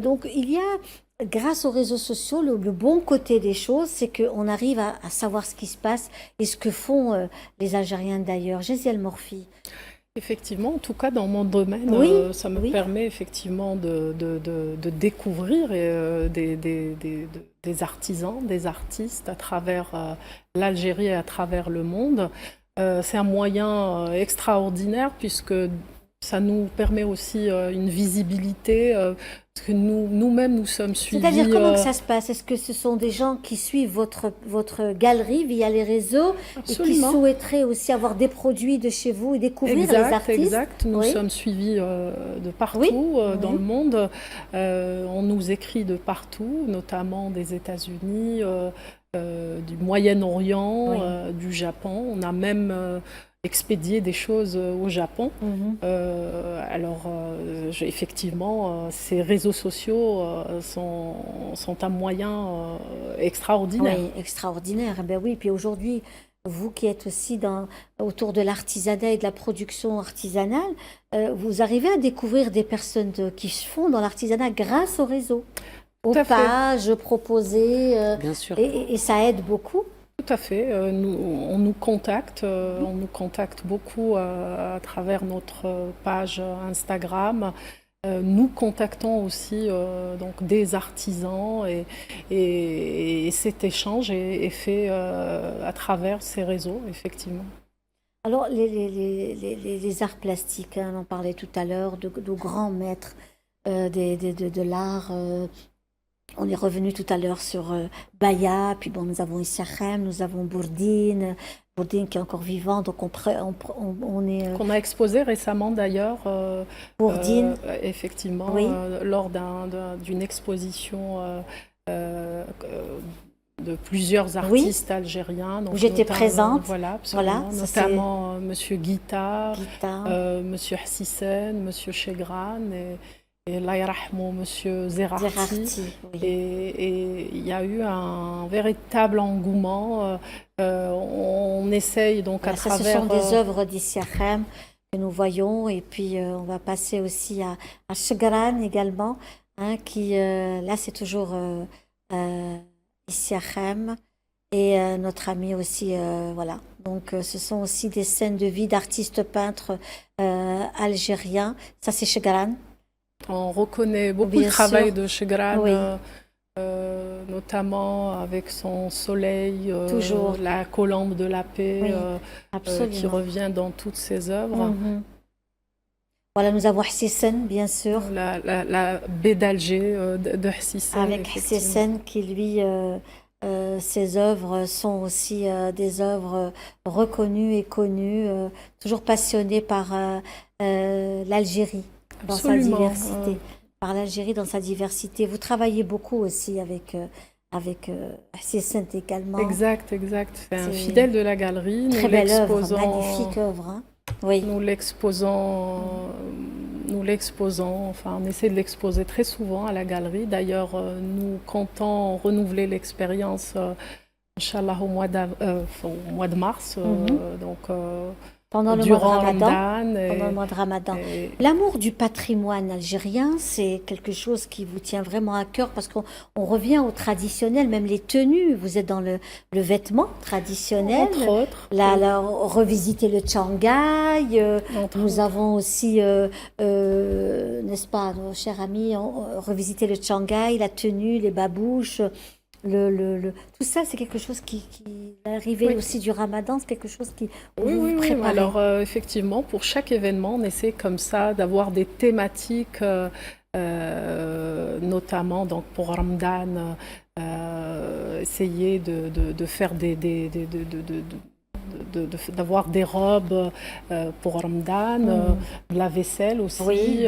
[SPEAKER 1] Donc il y a, grâce aux réseaux sociaux, le bon côté des choses, c'est qu'on arrive à savoir ce qui se passe et ce que font les Algériens d'ailleurs. Géziel Morfi.
[SPEAKER 2] Effectivement, en tout cas dans mon domaine, ça me permet effectivement de découvrir des artisans, des artistes à travers l'Algérie et à travers le monde. C'est un moyen extraordinaire puisque ça nous permet aussi une visibilité, parce que nous-mêmes, nous sommes suivis.
[SPEAKER 1] C'est-à-dire, comment que ça se passe? Est-ce que ce sont des gens qui suivent votre galerie via les réseaux et qui souhaiteraient aussi avoir des produits de chez vous et découvrir les artistes?
[SPEAKER 2] Exact. Nous sommes suivis de partout dans le monde. On nous écrit de partout, notamment des États-Unis, du Moyen-Orient, du Japon. On a même expédier des choses au Japon. Effectivement, ces réseaux sociaux sont un moyen extraordinaire.
[SPEAKER 1] Oui, extraordinaire. Ben oui, puis aujourd'hui, vous qui êtes aussi autour de l'artisanat et de la production artisanale, vous arrivez à découvrir des personnes qui font dans l'artisanat grâce au réseau, aux pages proposées,
[SPEAKER 4] Bien sûr.
[SPEAKER 1] Et ça aide beaucoup.
[SPEAKER 2] Tout à fait. On nous contacte beaucoup à travers notre page Instagram. Nous contactons aussi donc des artisans et cet échange est fait à travers ces réseaux, effectivement.
[SPEAKER 1] Alors, les arts plastiques, hein, on en parlait tout à l'heure, de grands maîtres de l'art. On est revenu tout à l'heure sur Baya, puis bon, nous avons Issachem, nous avons Bourdine qui est encore vivant, donc on est...
[SPEAKER 2] Qu'on a exposé récemment d'ailleurs,
[SPEAKER 1] Bourdine.
[SPEAKER 2] Effectivement,
[SPEAKER 1] oui.
[SPEAKER 2] Lors d'une exposition de plusieurs artistes algériens.
[SPEAKER 1] Donc, où j'étais présente.
[SPEAKER 2] Voilà, absolument. Voilà, notamment Monsieur Guita, Monsieur Hassisen, Monsieur Chegran et Laïrahmou, Monsieur Zerarti.
[SPEAKER 1] Oui.
[SPEAKER 2] Et il y a eu un véritable engouement. On essaye donc à travers...
[SPEAKER 1] Ce sont des œuvres d'Issachem que nous voyons. Et puis on va passer aussi à Chegran également, hein, qui là c'est toujours Issachem et notre ami aussi, voilà. Donc ce sont aussi des scènes de vie d'artistes peintres algériens. Ça c'est Chegran.
[SPEAKER 2] On reconnaît beaucoup le travail de Chegran, notamment avec son soleil, la colombe de la paix, qui revient dans toutes ses œuvres.
[SPEAKER 1] Voilà, nous avons Hassisen, bien sûr.
[SPEAKER 2] La baie d'Alger de Hassisen.
[SPEAKER 1] Avec Hassisen qui, lui, ses œuvres sont aussi des œuvres reconnues et connues, toujours passionnées par l'Algérie. Dans sa diversité, par l'Algérie dans sa diversité. Vous travaillez beaucoup aussi avec Hassisen également.
[SPEAKER 2] Exact. C'est un fidèle de la galerie.
[SPEAKER 1] Très belle œuvre, magnifique œuvre. Hein. Oui.
[SPEAKER 2] Nous l'exposons, enfin on essaie de l'exposer très souvent à la galerie. D'ailleurs, nous comptons renouveler l'expérience, Inch'Allah, au mois de mars.
[SPEAKER 1] Pendant le
[SPEAKER 2] durant
[SPEAKER 1] mois de Ramadan,
[SPEAKER 2] Ramadan
[SPEAKER 1] pendant le mois de Ramadan. L'amour du patrimoine algérien, c'est quelque chose qui vous tient vraiment à cœur parce qu'on revient au traditionnel, même les tenues. Vous êtes dans le vêtement traditionnel.
[SPEAKER 2] Entre autres.
[SPEAKER 1] Revisiter le Tchangaï. Nous avons aussi, n'est-ce pas, nos chers amis, revisiter le Tchangaï, la tenue, les babouches. Tout ça, c'est quelque chose qui l'arrivée aussi du Ramadan, c'est quelque chose qui vous prépare.
[SPEAKER 2] Alors effectivement, pour chaque événement, on essaie comme ça d'avoir des thématiques, notamment donc pour Ramadan, essayer de faire d'avoir des robes pour Ramadan, de la vaisselle aussi.
[SPEAKER 1] Oui.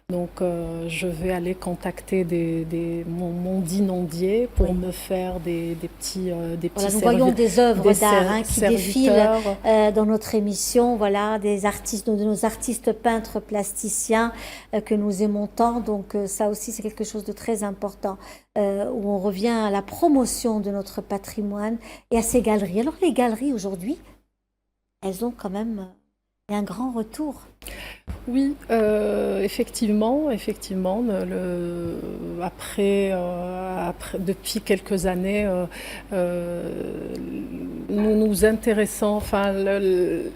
[SPEAKER 2] Donc je vais aller contacter mon dinondier pour me faire des petits
[SPEAKER 1] voilà, nous voyons des œuvres d'art qui défilent dans notre émission, voilà, de nos artistes peintres plasticiens que nous aimons tant. Donc ça aussi c'est quelque chose de très important, où on revient à la promotion de notre patrimoine et à ces galeries. Alors les galeries aujourd'hui, elles ont quand même un grand retour.
[SPEAKER 2] Oui, effectivement, après, depuis quelques années, nous nous intéressons, enfin, les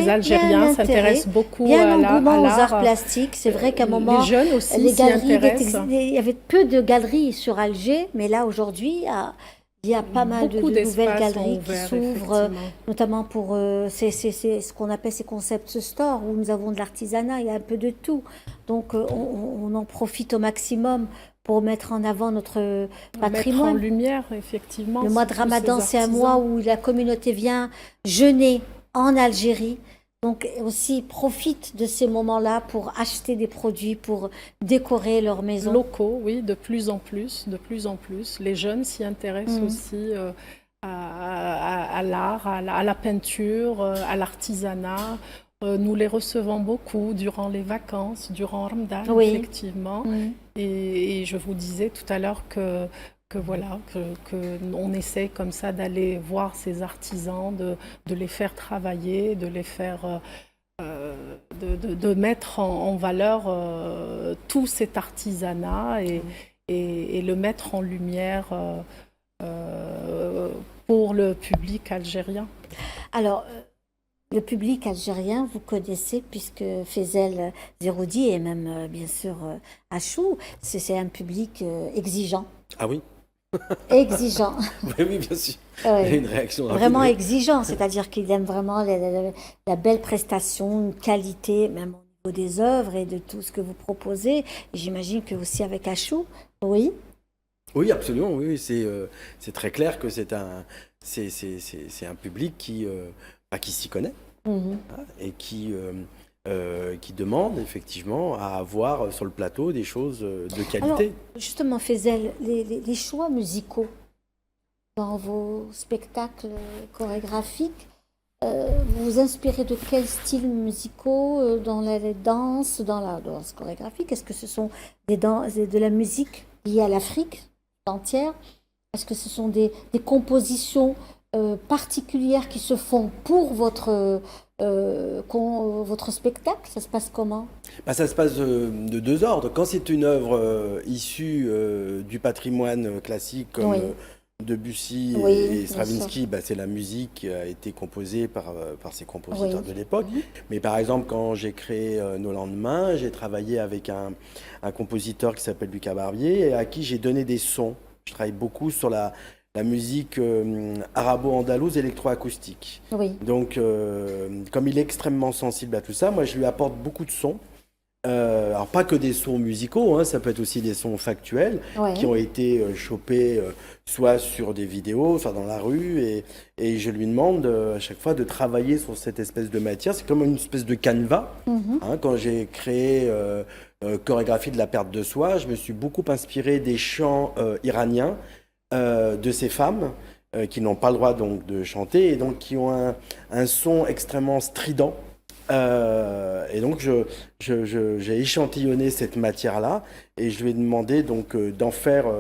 [SPEAKER 2] Algériens s'intéressent beaucoup à l'art.
[SPEAKER 1] Il y a un engouement aux arts plastiques. C'est vrai qu'à un moment,
[SPEAKER 2] les jeunes aussi s'y intéressent.
[SPEAKER 1] Il y avait peu de galeries sur Alger, mais là aujourd'hui, il y a pas mal de nouvelles galeries qui s'ouvrent, notamment pour ce qu'on appelle ces concept stores, où nous avons de l'artisanat, il y a un peu de tout. Donc on en profite au maximum pour mettre en avant notre patrimoine.
[SPEAKER 2] Mettre en lumière, effectivement.
[SPEAKER 1] Le mois de Ramadan, c'est un mois où la communauté vient jeûner en Algérie. Donc aussi profite de ces moments-là pour acheter des produits, pour décorer leur maison.
[SPEAKER 2] Locaux, oui, de plus en plus. Les jeunes s'y intéressent aussi à l'art, à la peinture, à l'artisanat. Nous les recevons beaucoup durant les vacances, durant Ramadan,
[SPEAKER 1] Oui.
[SPEAKER 2] effectivement. Et je vous disais tout à l'heure que voilà, que on essaie comme ça d'aller voir ces artisans, de les faire travailler, de les faire, de mettre en valeur tout cet artisanat et le mettre en lumière pour le public algérien.
[SPEAKER 1] Alors, le public algérien, vous connaissez, puisque Fezel Zeroudi et même, bien sûr, Achou, c'est un public exigeant.
[SPEAKER 3] Ah oui,
[SPEAKER 1] Exigeant.
[SPEAKER 3] oui, bien sûr.
[SPEAKER 1] Ouais.
[SPEAKER 3] Une réaction rapide.
[SPEAKER 1] Vraiment
[SPEAKER 3] Oui.
[SPEAKER 1] exigeant, c'est-à-dire qu'il aime vraiment la belle prestation, une qualité, même au niveau des œuvres et de tout ce que vous proposez. Et j'imagine que aussi avec Achou, oui.
[SPEAKER 3] Oui, absolument. Oui, oui, c'est très clair que c'est un public qui s'y connaît
[SPEAKER 1] Mhm.
[SPEAKER 3] hein, et qui demande effectivement à avoir sur le plateau des choses de
[SPEAKER 1] Alors,
[SPEAKER 3] qualité.
[SPEAKER 1] justement, Fezel, les choix musicaux dans vos spectacles chorégraphiques, vous vous inspirez de quels styles musicaux dans les danses, dans la danse chorégraphique? Est-ce que ce sont de la musique liée à l'Afrique entière? Est-ce que ce sont des compositions particulières qui se font pour votre spectacle? Ça se passe comment?
[SPEAKER 3] Bah, ça se passe de deux ordres. Quand c'est une œuvre issue du patrimoine classique comme
[SPEAKER 1] Oui.
[SPEAKER 3] Debussy
[SPEAKER 1] Oui,
[SPEAKER 3] et
[SPEAKER 1] bien
[SPEAKER 3] Stravinsky, bah, c'est la musique qui a été composée par ces compositeurs
[SPEAKER 1] Oui.
[SPEAKER 3] de l'époque.
[SPEAKER 1] Mhm.
[SPEAKER 3] Mais par exemple, quand j'ai créé Nos lendemains, j'ai travaillé avec un compositeur qui s'appelle Lucas Barbier et à qui j'ai donné des sons. Je travaille beaucoup sur la musique arabo-andalouse électroacoustique.
[SPEAKER 1] Oui.
[SPEAKER 3] Donc, comme il est extrêmement sensible à tout ça, moi je lui apporte beaucoup de sons. Alors pas que des sons musicaux, hein, ça peut être aussi des sons factuels
[SPEAKER 1] Ouais.
[SPEAKER 3] qui ont été chopés soit sur des vidéos, soit dans la rue, et je lui demande à chaque fois de travailler sur cette espèce de matière. C'est comme une espèce de canevas.
[SPEAKER 1] Mhm.
[SPEAKER 3] Hein, quand j'ai créé Chorégraphie de la perte de soi, je me suis beaucoup inspiré des chants iraniens de ces femmes qui n'ont pas le droit donc de chanter et donc qui ont un son extrêmement strident. Et donc j'ai échantillonné cette matière-là et je lui ai demandé donc d'en faire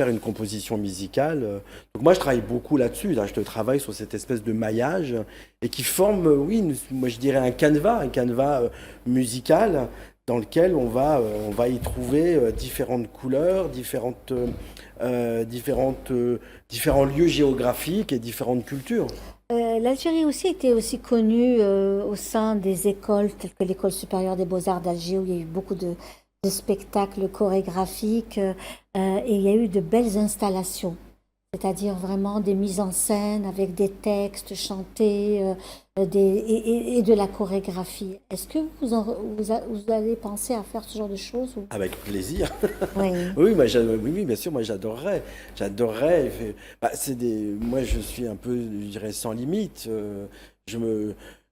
[SPEAKER 3] une composition musicale. Donc moi je travaille beaucoup là-dessus. Là, je travaille sur cette espèce de maillage et qui forme, oui, moi je dirais un canevas musical dans lequel on va y trouver différentes couleurs, différents lieux géographiques et différentes cultures.
[SPEAKER 1] L'Algérie aussi était aussi connue au sein des écoles telles que l'École supérieure des beaux-arts d'Alger où il y a eu beaucoup de spectacles chorégraphiques et il y a eu de belles installations, c'est-à-dire vraiment des mises en scène avec des textes chantés et de la chorégraphie. Est-ce que vous allez penser à faire ce genre de choses ou...
[SPEAKER 3] Avec plaisir.
[SPEAKER 1] Oui.
[SPEAKER 3] Oui, oui, bien sûr, moi j'adorerais. J'adorerais. Bah, moi je suis un peu, je dirais, sans limite.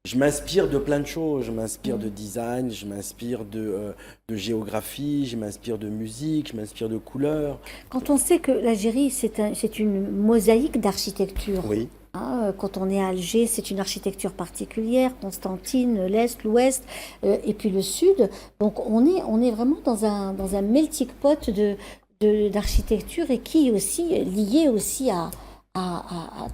[SPEAKER 3] Je m'inspire de plein de choses. Je m'inspire de design, je m'inspire de géographie, je m'inspire de musique, je m'inspire de couleurs.
[SPEAKER 1] Quand on sait que l'Algérie, c'est une mosaïque d'architecture.
[SPEAKER 3] Oui.
[SPEAKER 1] Hein, quand on est à Alger, c'est une architecture particulière, Constantine, l'Est, l'Ouest, et puis le Sud. Donc on est vraiment dans un melting pot d'architecture et qui est aussi lié aussi à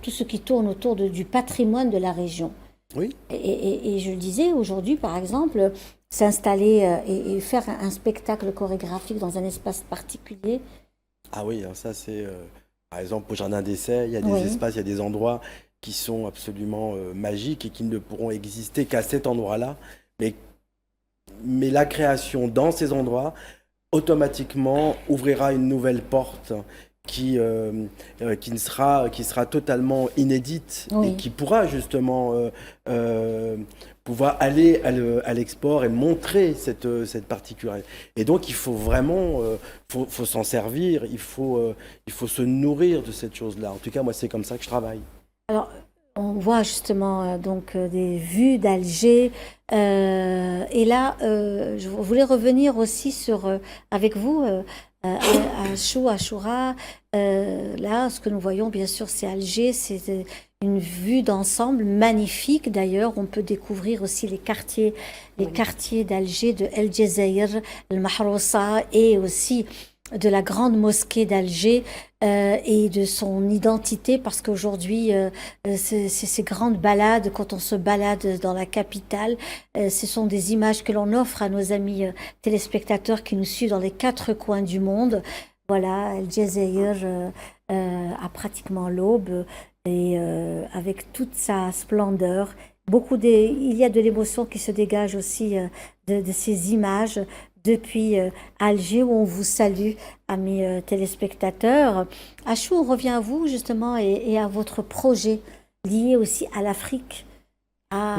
[SPEAKER 1] tout ce qui tourne autour du patrimoine de la région.
[SPEAKER 3] Oui.
[SPEAKER 1] Et je le disais, aujourd'hui, par exemple, s'installer et faire un spectacle chorégraphique dans un espace particulier.
[SPEAKER 3] Ah oui, hein, ça c'est. Par exemple, au Jardin d'Essai, il y a des
[SPEAKER 1] Oui.
[SPEAKER 3] espaces, il y a des endroits qui sont absolument magiques et qui ne pourront exister qu'à cet endroit-là. Mais la création dans ces endroits, automatiquement, ouvrira une nouvelle porte qui sera totalement inédite
[SPEAKER 1] Oui.
[SPEAKER 3] et qui pourra justement pouvoir aller à l'export et montrer cette particularité. Et donc, il faut vraiment faut s'en servir, il faut se nourrir de cette chose-là. En tout cas, moi, c'est comme ça que je travaille.
[SPEAKER 1] Alors, on voit justement donc des vues d'Alger. Et là, je voulais revenir aussi avec vous, Ashura. Là, ce que nous voyons, bien sûr, c'est Alger. C'est une vue d'ensemble magnifique. D'ailleurs, on peut découvrir aussi les quartiers d'Alger, de El Jazeir, El Mahrousa, et aussi de la grande mosquée d'Alger et de son identité, parce qu'aujourd'hui, ces grandes balades, quand on se balade dans la capitale, ce sont des images que l'on offre à nos amis téléspectateurs qui nous suivent dans les 4 coins du monde. Voilà, El Jazeir à pratiquement l'aube, et avec toute sa splendeur. Il y a de l'émotion qui se dégage aussi de ces images depuis Alger, où on vous salue, amis téléspectateurs. Achou, on revient à vous justement et à votre projet lié aussi à l'Afrique, à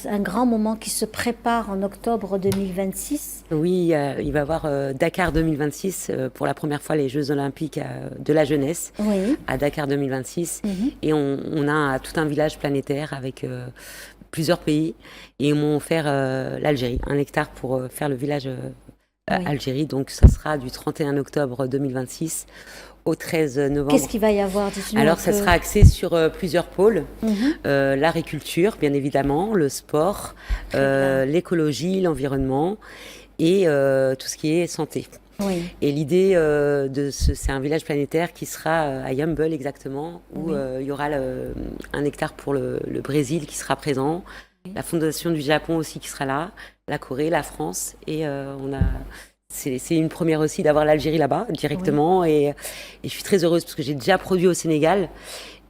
[SPEAKER 1] un grand moment qui se prépare en octobre 2026.
[SPEAKER 4] Oui, il va y avoir Dakar 2026, pour la première fois les Jeux Olympiques de la jeunesse, à Dakar 2026. Et on a tout un village planétaire avec plusieurs pays, et ils m'ont offert l'Algérie, un hectare pour faire le village Algérie. Donc ça sera du 31 octobre 2026 au 13 novembre.
[SPEAKER 1] Qu'est-ce qu'il va y avoir?
[SPEAKER 4] Alors, ça sera axé sur plusieurs pôles. L'agriculture, bien évidemment, le sport, l'écologie, l'environnement et tout ce qui est santé. Et l'idée c'est un village planétaire qui sera à Yumble exactement, où il y aura un hectare pour le Brésil qui sera présent, la fondation du Japon aussi qui sera là, la Corée, la France, et c'est une première aussi d'avoir l'Algérie là-bas directement, et je suis très heureuse parce que j'ai déjà produit au Sénégal.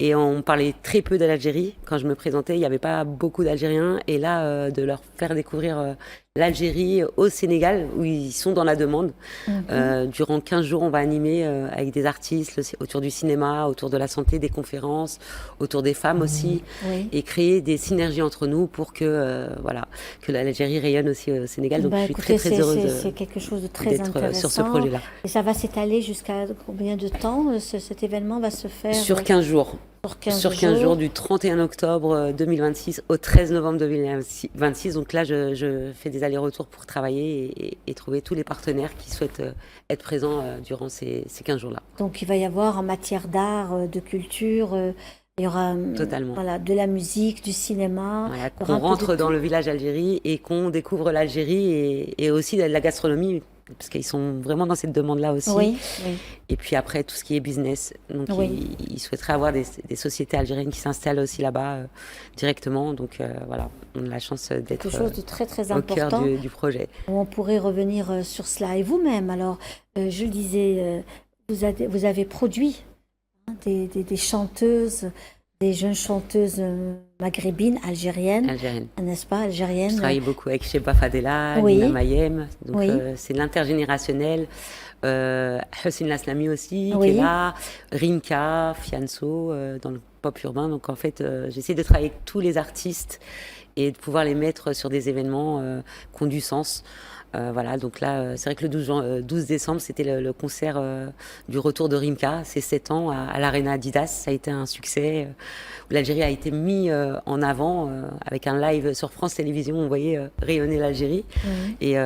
[SPEAKER 4] Et on parlait très peu de l'Algérie. Quand je me présentais, il n'y avait pas beaucoup d'Algériens. Et là, de leur faire découvrir l'Algérie au Sénégal, où ils sont dans la demande. Durant 15 jours, on va animer avec des artistes autour du cinéma, autour de la santé, des conférences, autour des femmes aussi, et créer des synergies entre nous pour que l'Algérie rayonne aussi au Sénégal. Donc, je suis très heureuse
[SPEAKER 1] c'est quelque chose de très intéressant
[SPEAKER 4] sur ce projet-là.
[SPEAKER 1] Et ça va s'étaler jusqu'à combien de temps? Cet événement va se faire
[SPEAKER 4] sur 15 jours. Sur 15 jours, du 31 octobre 2026 au 13 novembre 2026. Donc là, je fais des allers-retours pour travailler et trouver tous les partenaires qui souhaitent être présents durant ces 15 jours-là.
[SPEAKER 1] Donc il va y avoir en matière d'art, de culture, il y aura de la musique, du cinéma.
[SPEAKER 4] Voilà, qu'on rentre dans le village Algérie et qu'on découvre l'Algérie et aussi de la gastronomie, parce qu'ils sont vraiment dans cette demande-là aussi. Et puis après, tout ce qui est business. Donc, ils souhaiteraient avoir des sociétés algériennes qui s'installent aussi là-bas directement. Donc, voilà, on a la chance d'être
[SPEAKER 1] quelque chose de très, très
[SPEAKER 4] au
[SPEAKER 1] important
[SPEAKER 4] cœur du projet.
[SPEAKER 1] On pourrait revenir sur cela. Et vous-même, alors, je le disais, vous avez produit des chanteuses, des jeunes chanteuses maghrébines, algériennes, n'est-ce pas, algériennes.
[SPEAKER 4] Je travaille beaucoup avec Cheba Fadela, Nina Mayem, donc c'est l'intergénérationnel. Hossein Laslami aussi, qui est là, Rimka, Fianso, dans le pop urbain. Donc en fait, j'essaie de travailler avec tous les artistes et de pouvoir les mettre sur des événements qui ont du sens. Voilà, donc là, c'est vrai que le 12 décembre, c'était le concert du retour de Rimka, c'est 7 ans, à l'Arena Adidas. Ça a été un succès, où l'Algérie a été mis en avant avec un live sur France Télévisions. On voyait rayonner l'Algérie. Et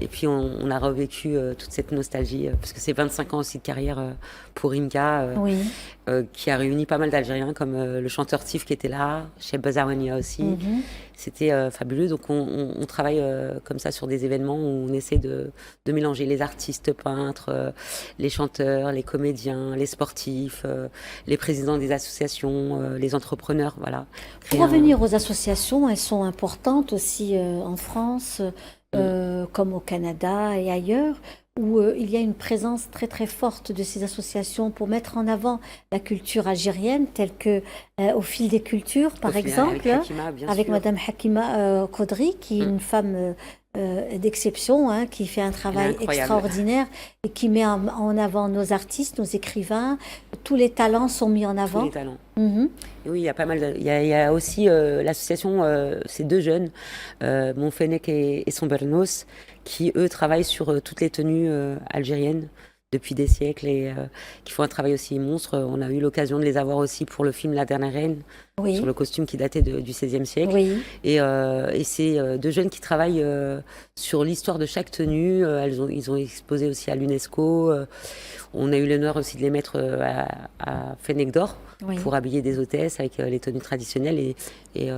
[SPEAKER 4] puis, on a revécu toute cette nostalgie, parce que c'est 25 ans aussi de carrière pour Rimka, qui a réuni pas mal d'Algériens, comme le chanteur Tif qui était là, Cheb Bazawania aussi. C'était fabuleux. Donc, on travaille comme ça sur des événements où on essaie de mélanger les artistes peintres, les chanteurs, les comédiens, les sportifs, les présidents des associations, les entrepreneurs. Voilà.
[SPEAKER 1] Pour revenir aux associations, elles sont importantes aussi en France, comme au Canada et ailleurs, où il y a une présence très très forte de ces associations pour mettre en avant la culture algérienne, telle que au fil des cultures, par exemple, avec Madame Hakima Kodri, qui est une femme d'exception, qui fait un travail extraordinaire et qui met en avant nos artistes, nos écrivains. Tous les talents sont mis en avant.
[SPEAKER 4] Tous les talents. Et oui, il y a pas mal. Il y a aussi l'association, ces deux jeunes, Monfenek et Sombernos, qui eux travaillent sur toutes les tenues algériennes depuis des siècles et qui font un travail aussi monstre. On a eu l'occasion de les avoir aussi pour le film La Dernière Reine, sur le costume qui datait du XVIe siècle.
[SPEAKER 1] Oui.
[SPEAKER 4] Et c'est deux jeunes qui travaillent sur l'histoire de chaque tenue. Ils ont exposé aussi à l'UNESCO. On a eu l'honneur aussi de les mettre à Fenech d'Or pour habiller des hôtesses avec les tenues traditionnelles. Et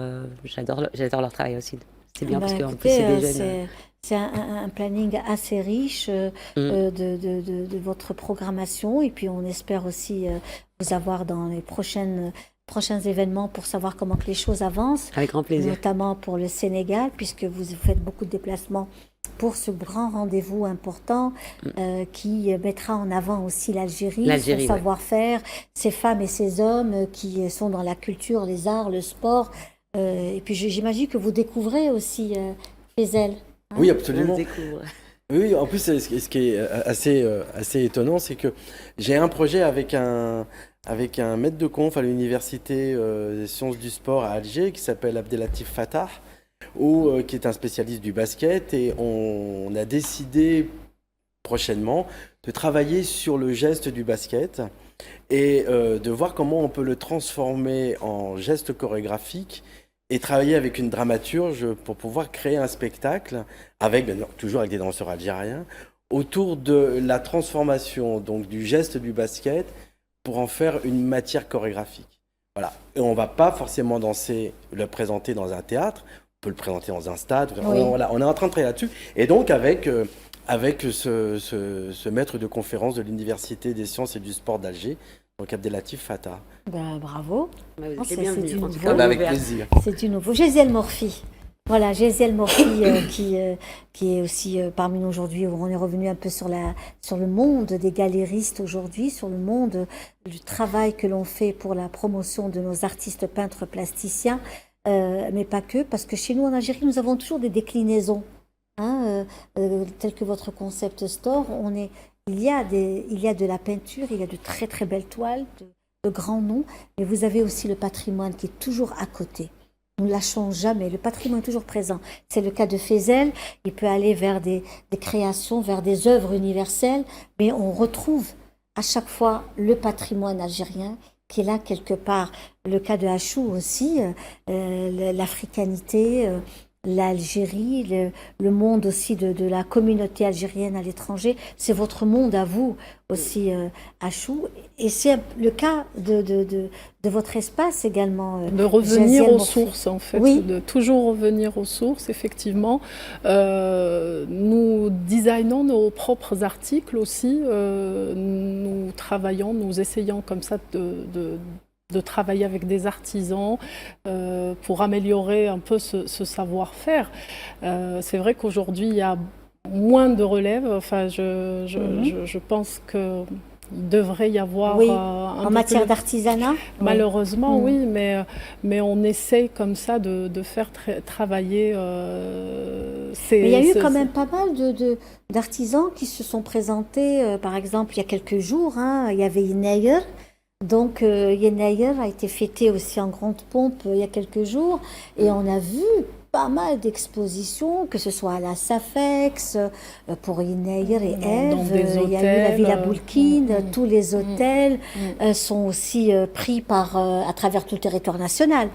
[SPEAKER 4] j'adore leur travail aussi. C'est bien parce qu'en plus, c'est des jeunes.
[SPEAKER 1] C'est un planning assez riche de votre programmation. Et puis, on espère aussi vous avoir dans les prochains événements pour savoir comment que les choses avancent.
[SPEAKER 4] Avec grand plaisir.
[SPEAKER 1] Notamment pour le Sénégal, puisque vous faites beaucoup de déplacements pour ce grand rendez-vous important qui mettra en avant aussi l'Algérie, son savoir-faire, ces femmes et ces hommes qui sont dans la culture, les arts, le sport. Et puis j'imagine que vous découvrez aussi Fezel.
[SPEAKER 3] Oui, absolument. Oui, en plus, ce qui est assez étonnant, c'est que j'ai un projet avec un maître de conf à l'université des sciences du sport à Alger qui s'appelle Abdelatif Fattah, qui est un spécialiste du basket, et on a décidé prochainement de travailler sur le geste du basket et de voir comment on peut le transformer en geste chorégraphique et travailler avec une dramaturge pour pouvoir créer un spectacle toujours avec des danseurs algériens autour de la transformation donc du geste du basket pour en faire une matière chorégraphique. Voilà. Et on ne va pas forcément le présenter dans un théâtre, on peut le présenter dans un stade. Oui. On est en train de travailler là-dessus. Et donc avec ce maître de conférence de l'Université des sciences et du sport d'Alger, donc Abdelatif Fattah.
[SPEAKER 1] Bravo.
[SPEAKER 4] C'est bien
[SPEAKER 1] du
[SPEAKER 4] nouveau.
[SPEAKER 3] Avec plaisir.
[SPEAKER 1] C'est du nouveau. Géziel Morphy. Voilà, Géziel Morphy qui est aussi parmi nous aujourd'hui, où on est revenu un peu sur le monde des galéristes aujourd'hui, sur le monde du travail que l'on fait pour la promotion de nos artistes peintres plasticiens, mais pas que, parce que chez nous en Algérie, nous avons toujours des déclinaisons, telles que votre concept store. Il y a de la peinture, il y a de très très belles toiles, de grands noms, mais vous avez aussi le patrimoine qui est toujours à côté. Nous ne lâchons jamais, le patrimoine est toujours présent. C'est le cas de Fezel, il peut aller vers des créations, vers des œuvres universelles, mais on retrouve à chaque fois le patrimoine algérien qui est là quelque part. Le cas de Hachou aussi, l'africanité, l'Algérie, le monde aussi de la communauté algérienne à l'étranger, c'est votre monde à vous aussi, Hachou. Et c'est le cas de votre espace également.
[SPEAKER 2] De revenir aux sources, en fait, de toujours revenir aux sources, effectivement. Nous designons nos propres articles aussi, nous travaillons, nous essayons comme ça de travailler avec des artisans pour améliorer un peu ce savoir-faire. C'est vrai qu'aujourd'hui, il y a moins de relève. Enfin, je pense qu'il devrait y avoir
[SPEAKER 1] en matière d'artisanat.
[SPEAKER 2] Malheureusement, oui, mais on essaye comme ça de faire travailler.
[SPEAKER 1] Mais il y a eu quand même pas mal d'artisans qui se sont présentés. Par exemple, il y a quelques jours, il y avait Yenayer. Donc, Yenayer a été fêté aussi en grande pompe il y a quelques jours, et on a vu pas mal d'expositions, que ce soit à la Safex, pour Yenayer et Ève, il y a eu la Villa Boulkine, tous les hôtels sont aussi pris à travers tout le territoire national.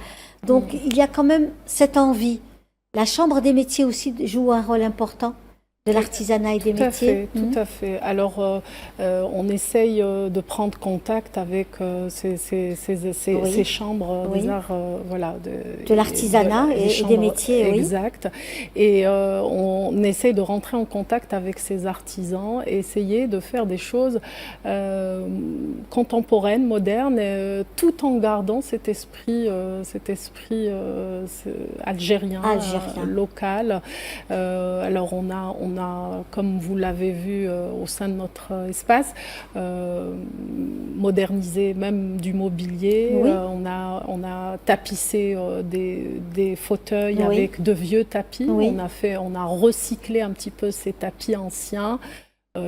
[SPEAKER 1] Donc, il y a quand même cette envie. La Chambre des métiers aussi joue un rôle important de l'artisanat et des métiers.
[SPEAKER 2] Tout à fait. Alors, on essaye de prendre contact avec ces chambres des arts,
[SPEAKER 1] de l'artisanat et des métiers.
[SPEAKER 2] Exact. Et on essaye de rentrer en contact avec ces artisans et essayer de faire des choses contemporaines, modernes, tout en gardant cet esprit algérien, local. Alors, on a, comme vous l'avez vu au sein de notre espace, modernisé même du mobilier. On a tapissé des fauteuils avec de vieux tapis. On a recyclé un petit peu ces tapis anciens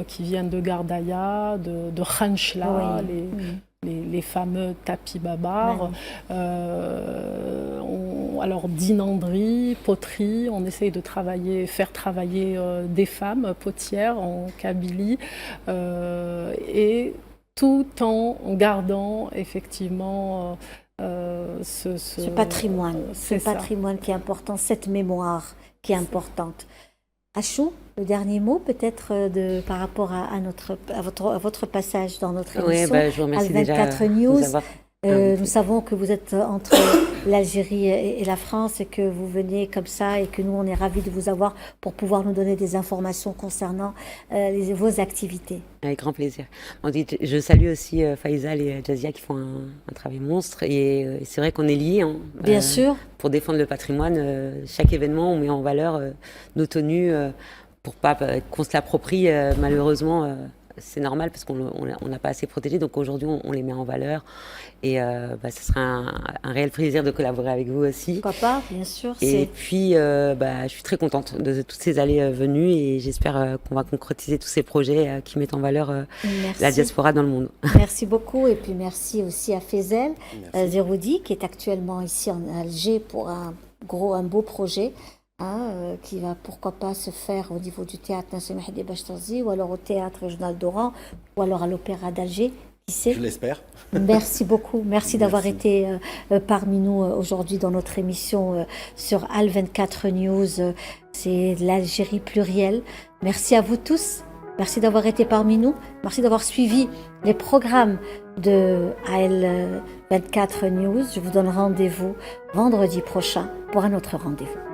[SPEAKER 2] qui viennent de Gardaïa, de Khanchla, les fameux tapis babars. alors dinanderie, poterie, on essaye de faire travailler des femmes potières en Kabylie et tout en gardant effectivement
[SPEAKER 1] ce patrimoine, patrimoine qui est important, cette mémoire qui est importante. Achou, le dernier mot peut-être par rapport à votre passage dans notre émission,
[SPEAKER 4] je vous remercie
[SPEAKER 1] Al24 News. Nous savons que vous êtes entre l'Algérie et la France et que vous venez comme ça et que nous, on est ravis de vous avoir pour pouvoir nous donner des informations concernant vos activités.
[SPEAKER 4] Avec grand plaisir. Je salue aussi Faïsal et Jazia qui font un travail monstre et c'est vrai qu'on est liés. Hein,
[SPEAKER 1] bien sûr.
[SPEAKER 4] Pour défendre le patrimoine, chaque événement, on met en valeur nos tenues pour pas qu'on se l'approprie malheureusement. C'est normal parce qu'on n'a pas assez protégé, donc aujourd'hui on les met en valeur et ce sera un réel plaisir de collaborer avec vous aussi.
[SPEAKER 1] Pourquoi pas, bien sûr.
[SPEAKER 4] Et puis je suis très contente de toutes ces allées venues et j'espère qu'on va concrétiser tous ces projets qui mettent en valeur la diaspora dans le monde.
[SPEAKER 1] Merci beaucoup et puis merci aussi à Fezel Zeroudi qui est actuellement ici en Alger pour un beau projet. Qui va pourquoi pas se faire au niveau du théâtre Nasser Mehdi Bachtarzi ou alors au théâtre régional d'Oran ou alors à l'opéra d'Alger, qui sait.
[SPEAKER 3] Je l'espère.
[SPEAKER 1] Merci beaucoup, merci d'avoir été parmi nous aujourd'hui dans notre émission sur Al24 News, c'est l'Algérie plurielle. Merci à vous tous, merci d'avoir été parmi nous, merci d'avoir suivi les programmes de Al24 News. Je vous donne rendez-vous vendredi prochain pour un autre rendez-vous.